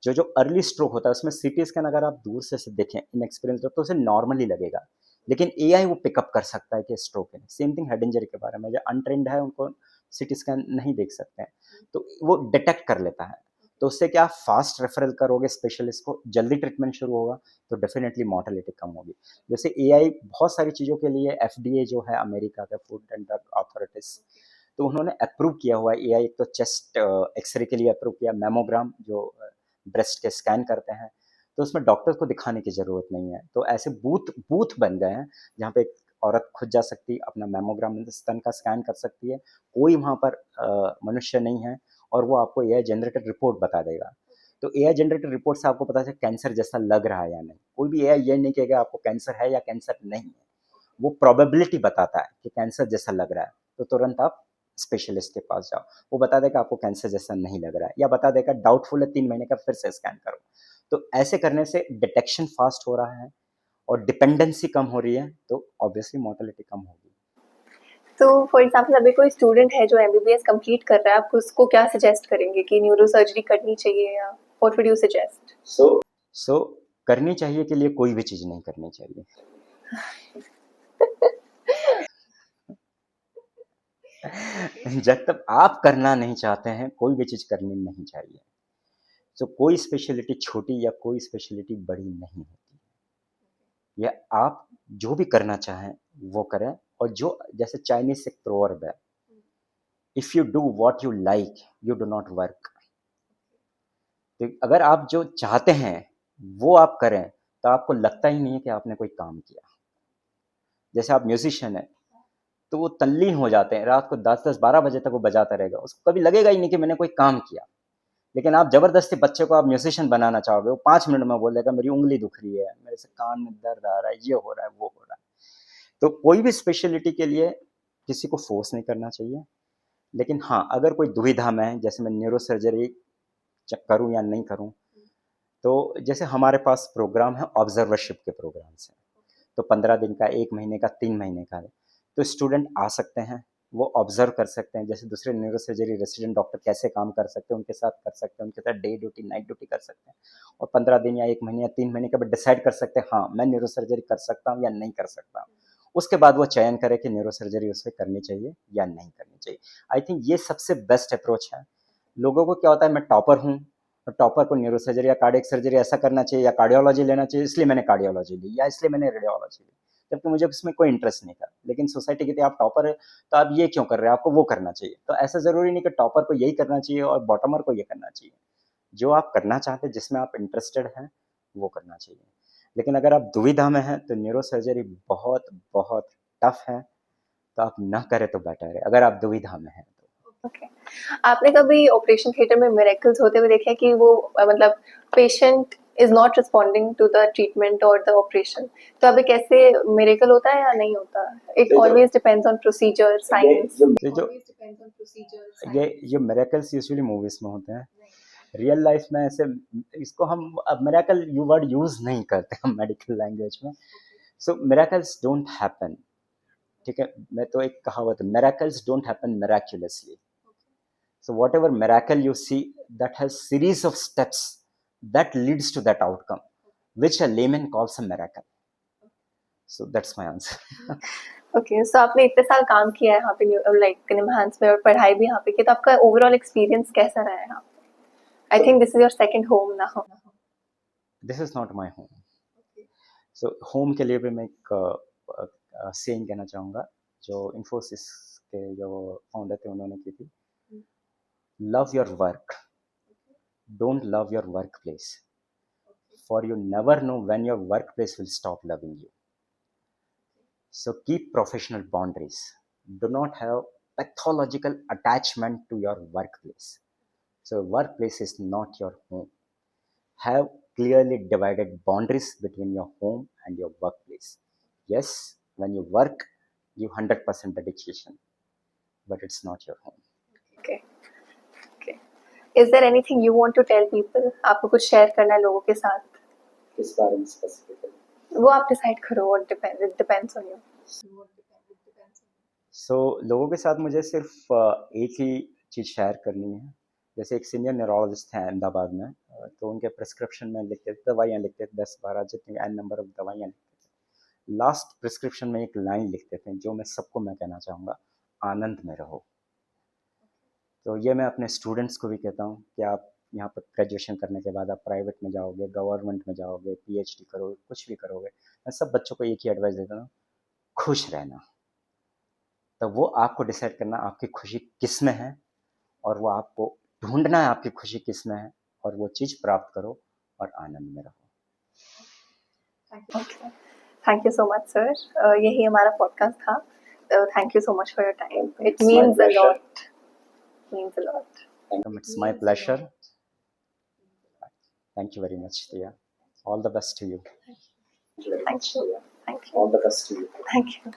जो जो early stroke होता है उसमें CT scan अगर आप दूर से देखें इनएक्सपीरियंस तो उसे नॉर्मली लगेगा, लेकिन AI वो पिकअप कर सकता है कि स्ट्रोक है। सेम थिंग हेड इंजरी के बारे में, जो अनट्रेंड है उनको सीटी स्कैन नहीं देख सकते हैं, तो वो डिटेक्ट कर लेता है। तो उससे क्या फास्ट रेफरल करोगे स्पेशलिस्ट को, जल्दी ट्रीटमेंट शुरू होगा, तो डेफिनेटली मॉर्टेलिटी कम होगी। जैसे AI बहुत सारी चीज़ों के लिए FDA जो है अमेरिका का फूड एंड ड्रग अथॉरिटीज, तो उन्होंने अप्रूव किया हुआ है AI। एक तो चेस्ट एक्सरे के लिए अप्रूव किया, मैमोग्राम जो ब्रेस्ट के स्कैन करते हैं, तो उसमें डॉक्टर को दिखाने की ज़रूरत नहीं है। तो ऐसे बूथ बूथ बन गए हैं जहाँ पे एक औरत खुद जा सकती है, अपना मैमोग्राम स्तन का स्कैन कर सकती है, कोई वहाँ पर मनुष्य नहीं है, और वो आपको AI जनरेटेड रिपोर्ट बता देगा। तो AI जनरेटेड रिपोर्ट से आपको पता चले कैंसर जैसा लग रहा है या नहीं। कोई भी AI ये नहीं कहेगा आपको कैंसर है या कैंसर नहीं है, वो प्रोबेबिलिटी बताता है कि कैंसर जैसा लग रहा है, तो तुरंत आप स्पेशलिस्ट के पास जाओ, वो बता देगा आपको कैंसर जैसा नहीं लग रहा है, या बता देगा डाउटफुल है 3 महीने का फिर से स्कैन करो। तो ऐसे करने से डिटेक्शन फास्ट हो रहा है और डिपेंडेंसी कम हो रही है, तो ऑब्वियसली मॉर्टेलिटी कम होगी। तो फॉर एग्जांपल अभी कोई स्टूडेंट है जो एमबीबीएस कंप्लीट कर रहा है, आप उसको क्या सजेस्ट करेंगे कि न्यूरो सर्जरी करनी चाहिए या व्हाट वुड यू सजेस्ट? सो करनी चाहिए के लिए कोई भी चीज़ नहीं करनी चाहिए। जब तक आप करना नहीं चाहते हैं कोई भी चीज़ करनी नहीं चाहिए। सो कोई स्पेशलिटी छोटी या कोई स्पेशलिटी बड़ी नहीं होती, या आप जो भी करना चाहें वो करें। और जो जैसे चाइनीज एक प्रोवर्ब है, if you do what you like you do not work. तो अगर आप जो चाहते हैं वो आप करें तो आपको लगता ही नहीं है कि आपने कोई काम किया। जैसे आप म्यूजिशियन हैं तो वो तल्लीन हो जाते हैं, रात को 10-10 12 बजे तक वो बजाता रहेगा, उसको कभी लगेगा ही नहीं कि मैंने कोई काम किया। लेकिन आप जबरदस्ती बच्चे को आप म्यूजिशियन बनाना चाहोगे, वो 5 मिनट में बोलेगा मेरी उंगली दुख रही है, मेरे से कान में दर्द आ रहा है, ये हो रहा है, वो हो रहा है। तो कोई भी स्पेशलिटी के लिए किसी को फोर्स नहीं करना चाहिए। लेकिन हाँ, अगर कोई दुविधा में है, जैसे मैं न्यूरो सर्जरी करूँ या नहीं करूँ, तो जैसे हमारे पास प्रोग्राम है, ऑब्जर्वरशिप के प्रोग्राम्स हैं, तो 15 दिन का, 1 महीने का, 3 महीने का है। तो स्टूडेंट आ सकते हैं, वो ऑब्जर्व कर सकते हैं, जैसे दूसरे न्यूरोसर्जरी रेसिडेंट डॉक्टर कैसे काम कर सकते हैं, उनके साथ कर सकते हैं, उनके साथ डे ड्यूटी, नाइट ड्यूटी कर सकते हैं, और 15 दिन या 1 महीने या 3 महीने के बाद डिसाइड कर सकते हैं, हाँ, मैं न्यूरोसर्जरी कर सकता हूँ या नहीं कर सकता हूँ। उसके बाद वो चयन करें कि न्यूरोसर्जरी उसे करनी चाहिए या नहीं करनी चाहिए। आई थिंक ये सबसे बेस्ट अप्रोच है। लोगों को क्या होता है, मैं टॉपर हूँ, तो टॉपर को न्यूरोसर्जरी या कार्डियक सर्जरी ऐसा करना चाहिए या कार्डियोलॉजी लेना चाहिए, इसलिए मैंने कार्डियोलॉजी ली या इसलिए मैंने रेडियोलॉजी ली, जबकि मुझे उसमें कोई इंटरेस्ट नहीं था। लेकिन सोसाइटी कहती है आप टॉपर है तो आप ये क्यों कर रहे हैं, आपको वो करना चाहिए। तो ऐसा ज़रूरी नहीं कि टॉपर को यही करना चाहिए और बॉटमर को ये करना चाहिए। जो आप करना चाहते हैं, जिसमें आप इंटरेस्टेड हैं, वो करना चाहिए। लेकिन अगर आप दुविधा में हैं तो न्यूरोसर्जरी बहुत बहुत टफ है, तो आप ना करें तो बेटर है, अगर आप दुविधा में हैं तो। ओके, आपने कभी ऑपरेशन थिएटर में मिरेकल्स होते हुए देखे कि वो मतलब patient is not responding to the treatment और द ऑपरेशन, तो अभी कैसे मिरेकल होता है या नहीं होता? It always depends on procedure, science. ये जो ये मिरेकल्स यूजुअली मूवीज में होते हैं, रियल लाइफ में ऐसे इसको हम अब मिरेकल यू वर्ड यूज नहीं करते हम मेडिकल लैंग्वेज में। सो मिरेकल्स डोंट हैपन, ठीक है। मैं तो एक कहावत है, miracles don't happen miraculously. So whatever miracle you see, that has series of steps that leads to that outcome, which a layman calls a miracle. So that's my answer. Okay, so आपने इतने साल काम किया है यहाँ पे like निम्हांस में और पढ़ाई भी यहाँ पे की, तो आपका ओवरऑल एक्सपीरियंस कैसा रहा है यहाँ पे? I think this is your second home now. This is not my home. So home के लिए भी मैं एक सेइंग कहना चाहूँगा, जो इन्फोसिस के जो फाउंडर थे उन्होंने की थी, love your work, don't love your workplace, for you never know when your workplace will stop loving you. So keep professional boundaries. Do not have pathological attachment to your workplace. So workplace is not your home. Have clearly divided boundaries between your home and your workplace. Yes, when you work, give 100% dedication, but it's not your home. Okay, okay. Is there anything you want to tell people? आपको कुछ share करना है लोगों के साथ? किस बारे में स्पेसिफिकली? वो आप डिसाइड करो, व्हाट डिपेंड्स ऑन यू। सो लोगों के साथ मुझे सिर्फ एक ही चीज़ शेयर करनी है। जैसे एक सीनियर न्यूरोलॉजिस्ट हैं अहमदाबाद में, तो उनके प्रिस्क्रिप्शन में लिखते थे, दवाइयाँ लिखते थे, 10-12 जितनी एन नंबर ऑफ दवाइयाँ लिखते थे। लास्ट प्रिस्क्रिप्शन में एक लाइन लिखते थे जो मैं सबको मैं कहना चाहूँगा, आनंद में रहो। तो ये मैं अपने स्टूडेंट्स को भी कहता हूँ कि आप यहाँ पर ग्रेजुएशन करने के बाद आप प्राइवेट में जाओगे, गवर्नमेंट में जाओगे, पीएचडी करोगे, कुछ भी करोगे, मैं सब बच्चों को एक ही एडवाइस देता हूँ, खुश रहना। तो वो आपको डिसाइड करना आपकी खुशी किस में है, और वो आपको ढूंढना है आपकी खुशी किस में है, और वो चीज़ प्राप्त करो और आनंद में रहो। Okay, thank you so much sir. यही हमारा पॉडकास्ट था। Thank you so much for your time. It means a lot, means a lot. It's my pleasure. Thank you very much, Tia. All the best to you. Thank you, thank you, All the best to you. Thank you.